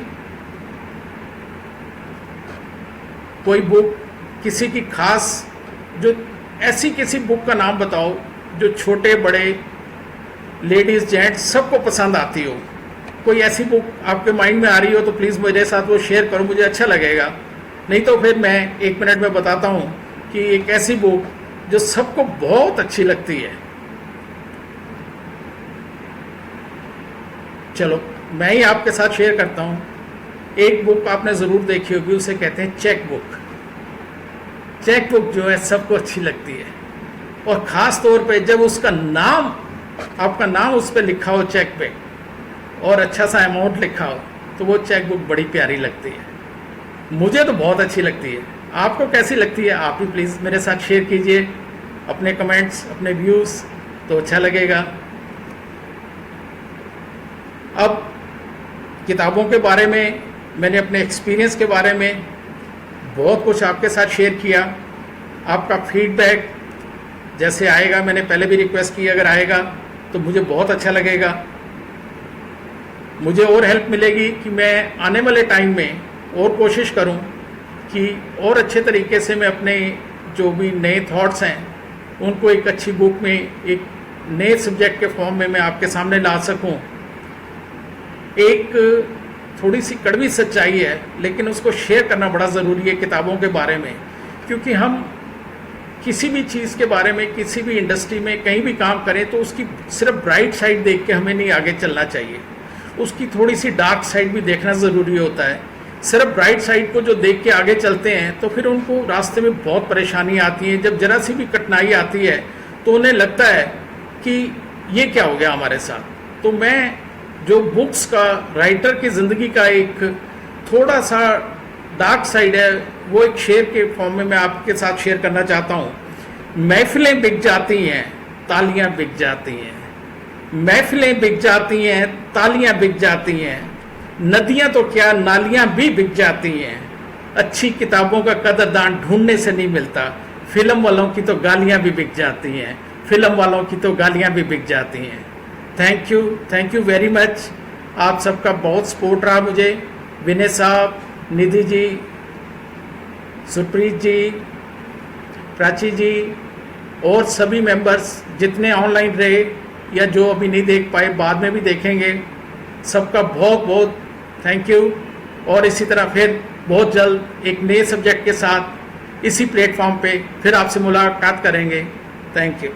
कोई बुक किसी की खास, जो ऐसी किसी बुक का नाम बताओ जो छोटे बड़े, लेडीज जेंट्स सबको पसंद आती हो। कोई ऐसी बुक आपके माइंड में आ रही हो तो प्लीज़ मेरे साथ वो शेयर करो, मुझे अच्छा लगेगा। नहीं तो फिर मैं 1 मिनट में बताता हूँ कि एक ऐसी बुक जो सबको बहुत अच्छी लगती है। चलो मैं ही आपके साथ शेयर करता हूँ। एक बुक आपने ज़रूर देखी होगी, उसे कहते हैं चेक बुक। चेक बुक जो है सबको अच्छी लगती है, और ख़ास तौर पे जब उसका नाम, आपका नाम उस पर लिखा हो चेक पे और अच्छा सा अमाउंट लिखा हो, तो वो चेक बुक बड़ी प्यारी लगती है। मुझे तो बहुत अच्छी लगती है। आपको कैसी लगती है? आप भी प्लीज़ मेरे साथ शेयर कीजिए अपने कमेंट्स, अपने व्यूज़, तो अच्छा लगेगा। अब किताबों के बारे में, मैंने अपने एक्सपीरियंस के बारे में बहुत कुछ आपके साथ शेयर किया। आपका फीडबैक जैसे आएगा, मैंने पहले भी रिक्वेस्ट की, अगर आएगा तो मुझे बहुत अच्छा लगेगा। मुझे और हेल्प मिलेगी कि मैं आने वाले टाइम में और कोशिश करूं कि और अच्छे तरीके से मैं अपने जो भी नए थॉट्स हैं उनको एक अच्छी बुक में, एक नए सब्जेक्ट के फॉर्म में मैं आपके सामने ला सकूं। एक थोड़ी सी कड़वी सच्चाई है, लेकिन उसको शेयर करना बड़ा ज़रूरी है किताबों के बारे में, क्योंकि हम किसी भी चीज़ के बारे में, किसी भी इंडस्ट्री में कहीं भी काम करें तो उसकी सिर्फ ब्राइट साइड देख के हमें नहीं आगे चलना चाहिए, उसकी थोड़ी सी डार्क साइड भी देखना ज़रूरी होता है सिर्फ ब्राइट साइड को जो देख के आगे चलते हैं तो फिर उनको रास्ते में बहुत परेशानी आती है। जब जरा सी भी कठिनाई आती है तो उन्हें लगता है कि ये क्या हो गया हमारे साथ। तो मैं जो बुक्स का, राइटर की ज़िंदगी का एक थोड़ा सा डार्क साइड है, वो एक शेर के फॉर्म में मैं आपके साथ शेयर करना चाहता हूँ। महफिलें बिक जाती हैं, तालियां बिक जाती हैं। महफिलें बिक जाती हैं, तालियां बिक जाती हैं। नदियां तो क्या, नालियां भी बिक जाती हैं। अच्छी किताबों का कदरदान ढूंढने से नहीं मिलता। फिल्म वालों की तो गालियां भी बिक जाती हैं। फिल्म वालों की तो गालियां भी बिक जाती हैं। Thank you very much. आप सबका बहुत सपोर्ट रहा मुझे। विनय साहब, निधि जी, सुप्रीत जी, प्राची जी और सभी मेंबर्स जितने ऑनलाइन रहे या जो अभी नहीं देख पाए बाद में भी देखेंगे, सबका बहुत बहुत थैंक यू। और इसी तरह फिर बहुत जल्द एक नए सब्जेक्ट के साथ इसी प्लेटफॉर्म पे फिर आपसे मुलाकात करेंगे। Thank you.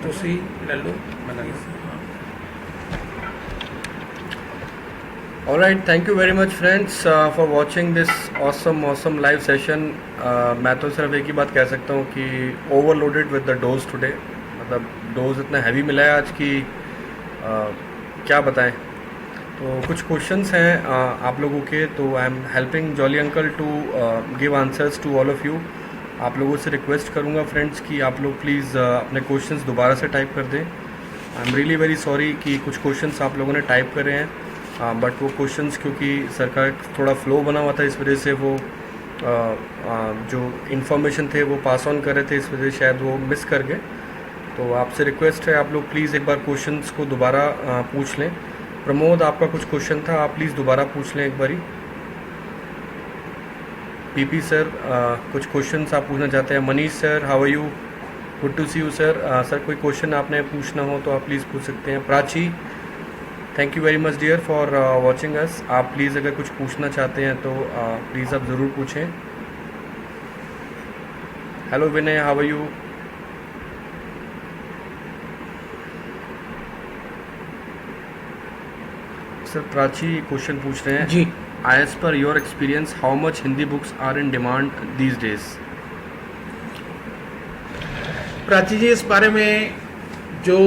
ਤੁਸੀਂ ਲੈ ਲਓ ਮੈਂ All right, thank you very much friends for watching this awesome live session. मैं तो सिर्फ एक ही बात कह सकता हूँ कि overloaded with the dose today. मतलब डोज इतना हैवी मिला है आज की क्या बताएं। तो कुछ क्वेश्चंस हैं आप लोगों के, तो I am helping Jolly Uncle to give answers to all of you. आप लोगों से रिक्वेस्ट करूंगा फ्रेंड्स कि आप लोग प्लीज़ अपने क्वेश्चंस दोबारा से टाइप कर दें। I am really very sorry कि कुछ क्वेश्चंस आप लोगों ने टाइप करे हैं, बट वो क्वेश्चंस क्योंकि सरकार थोड़ा फ्लो बना हुआ था, इस वजह से वो जो इन्फॉर्मेशन थे वो पास ऑन कर रहे थे, इस वजह से शायद वो मिस कर गए। तो आपसे रिक्वेस्ट है आप लोग प्लीज़ एक बार क्वेश्चंस को दोबारा पूछ लें। प्रमोद, आपका कुछ क्वेश्चन था, आप प्लीज़ दोबारा पूछ लें एक बारी। पीपी सर, कुछ क्वेश्चंस आप पूछना चाहते हैं। Manish sir, how are you, good to see you sir. सर कोई क्वेश्चन आपने पूछना हो तो आप प्लीज़ पूछ सकते हैं। Prachi, thank you very much dear for watching us. आप प्लीज़ अगर कुछ पूछना चाहते हैं तो प्लीज़ आप ज़रूर पूछें। Hello Vinay, how are you. Sir Prachi question पूछ रहे हैं जी, as per your experience how much Hindi books are in demand these days? Prachi जी, इस बारे में जो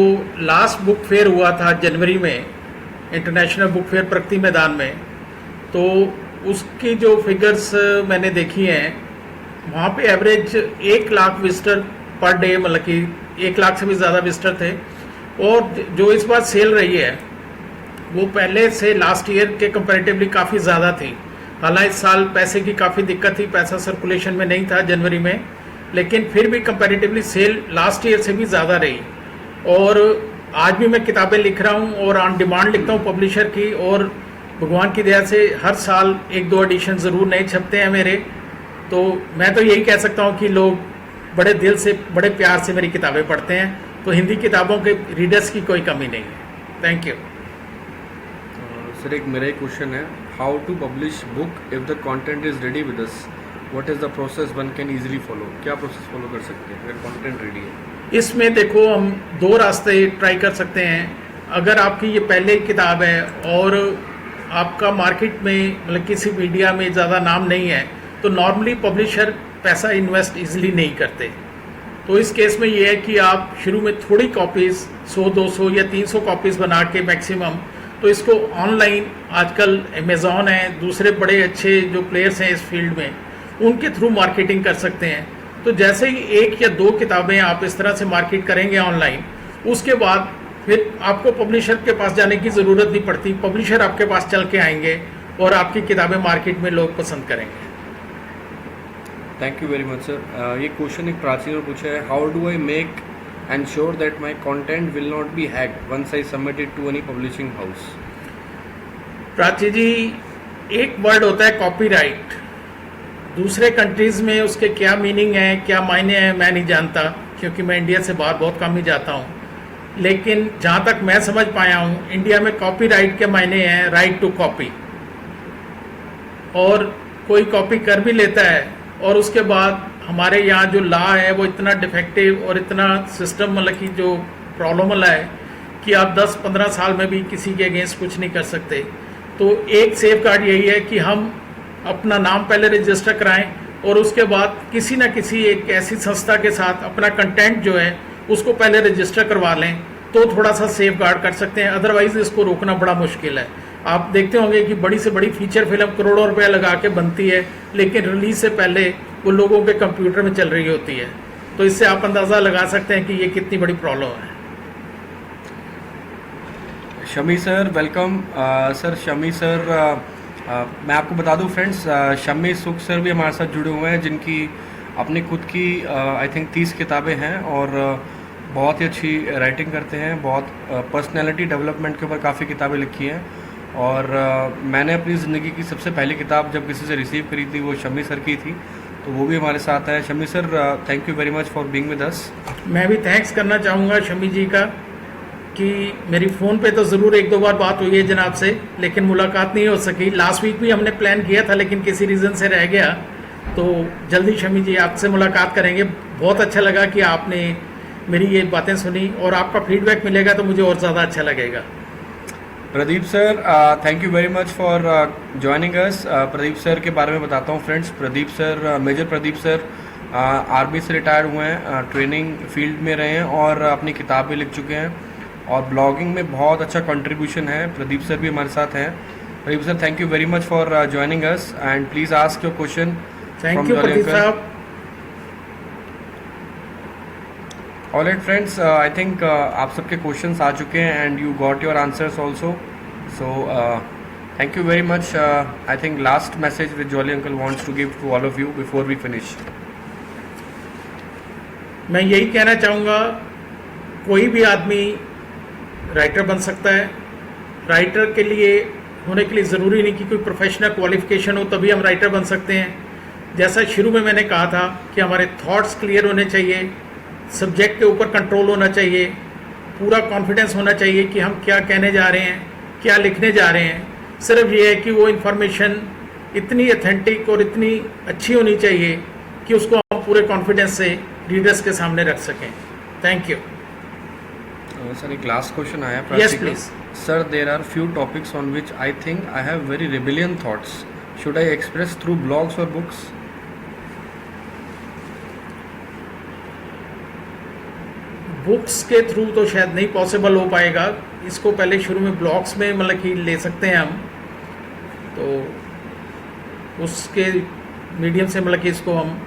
लास्ट बुक फेयर हुआ था जनवरी में, international book fair Pragati Maidan में, तो उसकी जो फिगर्स मैंने देखी हैं, वहाँ पे average 1 lakh visitor per day, मतलब कि 1 लाख से भी ज़्यादा विजिटर थे। और जो इस बार सेल रही है वो पहले से लास्ट ईयर के कंपैरेटिवली काफ़ी ज़्यादा थी। हालांकि इस साल पैसे की काफ़ी दिक्कत थी, पैसा सर्कुलेशन में नहीं था जनवरी में, लेकिन फिर भी कंपैरेटिवली सेल लास्ट ईयर से भी ज़्यादा रही। और आज भी मैं किताबें लिख रहा हूँ और ऑन डिमांड लिखता हूँ पब्लिशर की, और भगवान की दया से हर साल 1-2 एडिशन ज़रूर नए छपते हैं मेरे। तो मैं तो यही कह सकता हूँ कि लोग बड़े दिल से, बड़े प्यार से मेरी किताबें पढ़ते हैं। तो हिंदी किताबों के रीडर्स की कोई कमी नहीं है। Thank you. सर एक मेरा एक क्वेश्चन है, how to publish book if the content is ready with us, what is the process one can easily follow. क्या प्रोसेस फॉलो कर सकते हैं अगर कंटेंट रेडी है? इसमें देखो, हम 2 रास्ते ट्राई कर सकते हैं। अगर आपकी ये पहले किताब है और आपका मार्केट में, मतलब किसी मीडिया में ज़्यादा नाम नहीं है, तो नॉर्मली पब्लिशर पैसा इन्वेस्ट इजीली नहीं करते। तो इस केस में ये है कि आप शुरू में थोड़ी कॉपीज़, 100-200 या 300 कॉपीज़ बना के मैक्सिमम, तो इसको ऑनलाइन आजकल अमेज़ॉन है, दूसरे बड़े अच्छे जो प्लेयर्स हैं इस फील्ड में, उनके थ्रू मार्केटिंग कर सकते हैं। तो जैसे ही 1 या 2 किताबें आप इस तरह से मार्केट करेंगे ऑनलाइन, उसके बाद फिर आपको पब्लिशर के पास जाने की ज़रूरत नहीं पड़ती। पब्लिशर आपके पास चल के आएंगे और आपकी किताबें मार्केट में लोग पसंद करेंगे। Thank you very much sir. ये क्वेश्चन एक प्राची ने पूछा है, how do I make ensure that my content will not be hacked once I submit it to any publishing house? Prachi ji, एक वर्ड होता है कॉपीराइट। दूसरे कंट्रीज़ में उसके क्या मीनिंग है, क्या मायने हैं, मैं नहीं जानता, क्योंकि मैं इंडिया से बाहर बहुत कम ही जाता हूँ। लेकिन जहाँ तक मैं समझ पाया हूँ, इंडिया में कॉपीराइट के मायने हैं राइट टू कॉपी, और कोई कॉपी कर भी लेता है और उसके बाद हमारे यहाँ जो लॉ है वो इतना डिफेक्टिव और इतना सिस्टम मतलब कि जो प्रॉब्लम वाला है कि आप 10-15 साल में भी किसी के अगेंस्ट कुछ नहीं कर सकते। तो एक सेफ गार्ड यही है कि हम अपना नाम पहले रजिस्टर कराएं और उसके बाद किसी न किसी एक ऐसी संस्था के साथ अपना कंटेंट जो है उसको पहले रजिस्टर करवा लें, तो थोड़ा सा सेफ गार्ड कर सकते हैं। अदरवाइज इसको रोकना बड़ा मुश्किल है। आप देखते होंगे कि बड़ी से बड़ी फीचर फिल्म करोड़ों रुपया लगा के बनती है, लेकिन रिलीज से पहले वो लोगों के कंप्यूटर में चल रही होती है। तो इससे आप अंदाज़ा लगा सकते हैं कि ये कितनी बड़ी प्रॉब्लम है। Shami sir welcome. Sir Shami sir, मैं आपको बता दूं फ्रेंड्स, शमी सुख सर भी हमारे साथ जुड़े हुए हैं, जिनकी अपनी खुद की आई थिंक 30 किताबें हैं और बहुत ही अच्छी राइटिंग करते हैं। बहुत पर्सनैलिटी डेवलपमेंट के ऊपर काफ़ी किताबें लिखी हैं। और मैंने अपनी ज़िंदगी की सबसे पहली किताब जब किसी से रिसीव करी थी वो शमी सर की थी, तो वो भी हमारे साथ है। Shami sir, thank you very much for being with us. मैं भी थैंक्स करना चाहूँगा शमी जी का कि मेरी फ़ोन पे तो ज़रूर 1-2 बार बात हुई है जनाब से, लेकिन मुलाकात नहीं हो सकी। लास्ट वीक भी हमने प्लान किया था, लेकिन किसी रीज़न से रह गया। तो जल्दी शमी जी आपसे मुलाकात करेंगे। बहुत अच्छा लगा कि आपने मेरी ये बातें सुनी, और आपका फीडबैक मिलेगा तो मुझे और ज़्यादा अच्छा लगेगा। Pradeep sir, thank you very much for joining us. Pradeep sir के बारे में बताता हूँ friends. Pradeep sir, major Pradeep sir army से रिटायर्ड हुए हैं, ट्रेनिंग फील्ड में रहे हैं और अपनी किताब भी लिख चुके हैं, और ब्लॉगिंग में बहुत अच्छा कंट्रीब्यूशन है। प्रदीप सर भी हमारे साथ हैं। Pradeep sir, thank you very much for joining us and please ask your question. Thank you Pradeep साहब। ऑलराइट फ्रेंड्स, आई थिंक आप सबके क्वेश्चंस आ चुके हैं and you got your answers also. So thank you very much. I think last message with Jolly Uncle wants to give to all of you before we finish. मैं यही कहना चाहूँगा, कोई भी आदमी राइटर बन सकता है। राइटर के लिए होने के लिए ज़रूरी नहीं कि कोई प्रोफेशनल क्वालिफिकेशन हो तभी हम राइटर बन सकते हैं। जैसा शुरू में मैंने कहा था कि हमारे थॉट्स क्लियर होने चाहिए, सब्जेक्ट के ऊपर कंट्रोल होना चाहिए, पूरा कॉन्फिडेंस होना चाहिए कि हम क्या कहने जा रहे हैं, क्या लिखने जा रहे हैं। सिर्फ ये है कि वो इन्फॉर्मेशन इतनी ऑथेंटिक और इतनी अच्छी होनी चाहिए कि उसको हम पूरे कॉन्फिडेंस से रीडर्स के सामने रख सकें। Thank you. सर, एक लास्ट क्वेश्चन आया। Yes, please. Sir, there are few topics on which I think I have very rebellion thoughts, should I express through blogs और बुक्स? बुक्स के थ्रू तो शायद नहीं पॉसिबल हो पाएगा। इसको पहले शुरू में ब्लॉग्स में मतलब कि ले सकते हैं हम, तो उसके मीडियम से मतलब कि इसको हम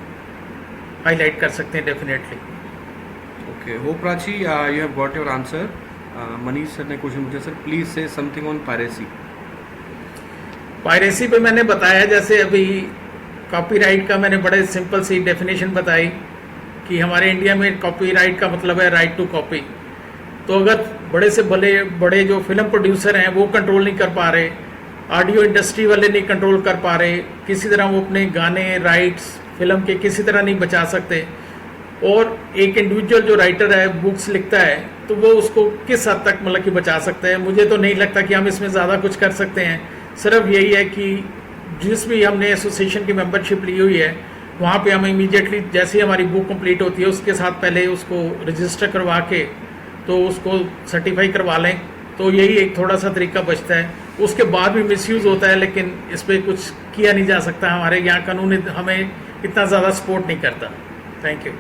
हाईलाइट कर सकते हैं डेफिनेटली। ओके, हो Prachi, you have got your answer. Manish sir ने क्वेश्चन पूछा, सर प्लीज से समथिंग ऑन पायरेसी। पायरेसी पे मैंने बताया, जैसे अभी कॉपीराइट का मैंने बड़े सिंपल सी डेफिनेशन बताई कि हमारे इंडिया में कॉपीराइट का मतलब है राइट टू कॉपी। तो अगर बड़े से बड़े जो फिल्म प्रोड्यूसर हैं वो कंट्रोल नहीं कर पा रहे, ऑडियो इंडस्ट्री वाले नहीं कंट्रोल कर पा रहे, किसी तरह वो अपने गाने राइट्स फिल्म के किसी तरह नहीं बचा सकते, और एक इंडिविजुअल जो राइटर है बुक्स लिखता है तो वो उसको किस हद तक मतलब कि बचा सकते हैं। मुझे तो नहीं लगता कि हम इसमें ज़्यादा कुछ कर सकते हैं। सिर्फ यही है कि जिस भी हमने एसोसिएशन की मेंबरशिप ली हुई है वहाँ पे हम इमीडिएटली जैसे ही हमारी बुक कंप्लीट होती है उसके साथ पहले उसको रजिस्टर करवा के तो उसको सर्टिफाई करवा लें, तो यही एक थोड़ा सा तरीका बचता है। उसके बाद भी मिसयूज़ होता है, लेकिन इस पर कुछ किया नहीं जा सकता। हमारे यहाँ कानून हमें इतना ज़्यादा सपोर्ट नहीं करता। Thank you.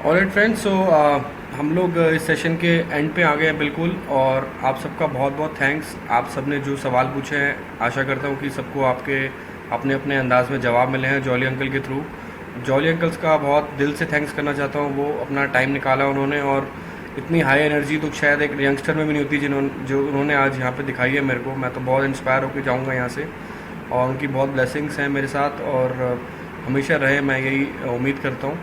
ऑलराइट फ्रेंड्स, सो हम लोग इस सेशन के एंड पे आ गए हैं बिल्कुल, और आप सबका बहुत बहुत थैंक्स। आप सब ने जो सवाल पूछे हैं आशा करता हूँ कि सबको आपके अपने अपने अंदाज में जवाब मिले हैं जॉली अंकल के थ्रू। जॉली अंकल्स का बहुत दिल से थैंक्स करना चाहता हूँ, वो अपना टाइम निकाला उन्होंने, और इतनी हाई एनर्जी तो शायद एक यंगस्टर में भी नहीं होती जो उन्होंने आज यहाँ पे दिखाई है मेरे को। मैं तो बहुत इंस्पायर होकर जाऊँगा यहाँ से, और उनकी बहुत ब्लेसिंग्स हैं मेरे साथ और हमेशा रहे, मैं यही उम्मीद करता हूँ।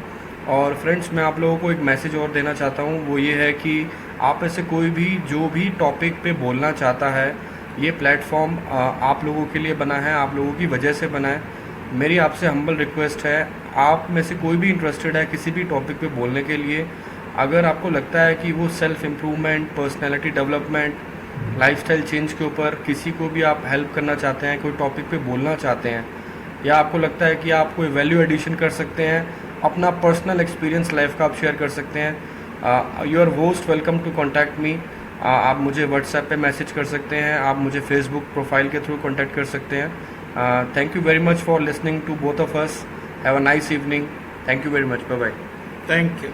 और फ्रेंड्स, मैं आप लोगों को एक मैसेज और देना चाहता हूँ, वो ये है कि आप में से कोई भी जो भी टॉपिक पे बोलना चाहता है, ये प्लेटफॉर्म आप लोगों के लिए बना है, आप लोगों की वजह से बना है। मेरी आपसे हम्बल रिक्वेस्ट है, आप में से कोई भी इंटरेस्टेड है किसी भी टॉपिक पे बोलने के लिए, अगर आपको लगता है कि वो self improvement, personality development, lifestyle change के ऊपर किसी को भी आप हेल्प करना चाहते हैं, कोई टॉपिक पे बोलना चाहते हैं, या आपको लगता है कि आप कोई वैल्यू एडिशन कर सकते हैं, अपना पर्सनल एक्सपीरियंस लाइफ का आप शेयर कर सकते हैं, you are most welcome to contact me. आप मुझे व्हाट्सएप पे मैसेज कर सकते हैं, आप मुझे फेसबुक प्रोफाइल के थ्रू कॉन्टैक्ट कर सकते हैं। Thank you very much for listening to both of us. Have a nice evening. Thank you very much. Bye bye. Thank you.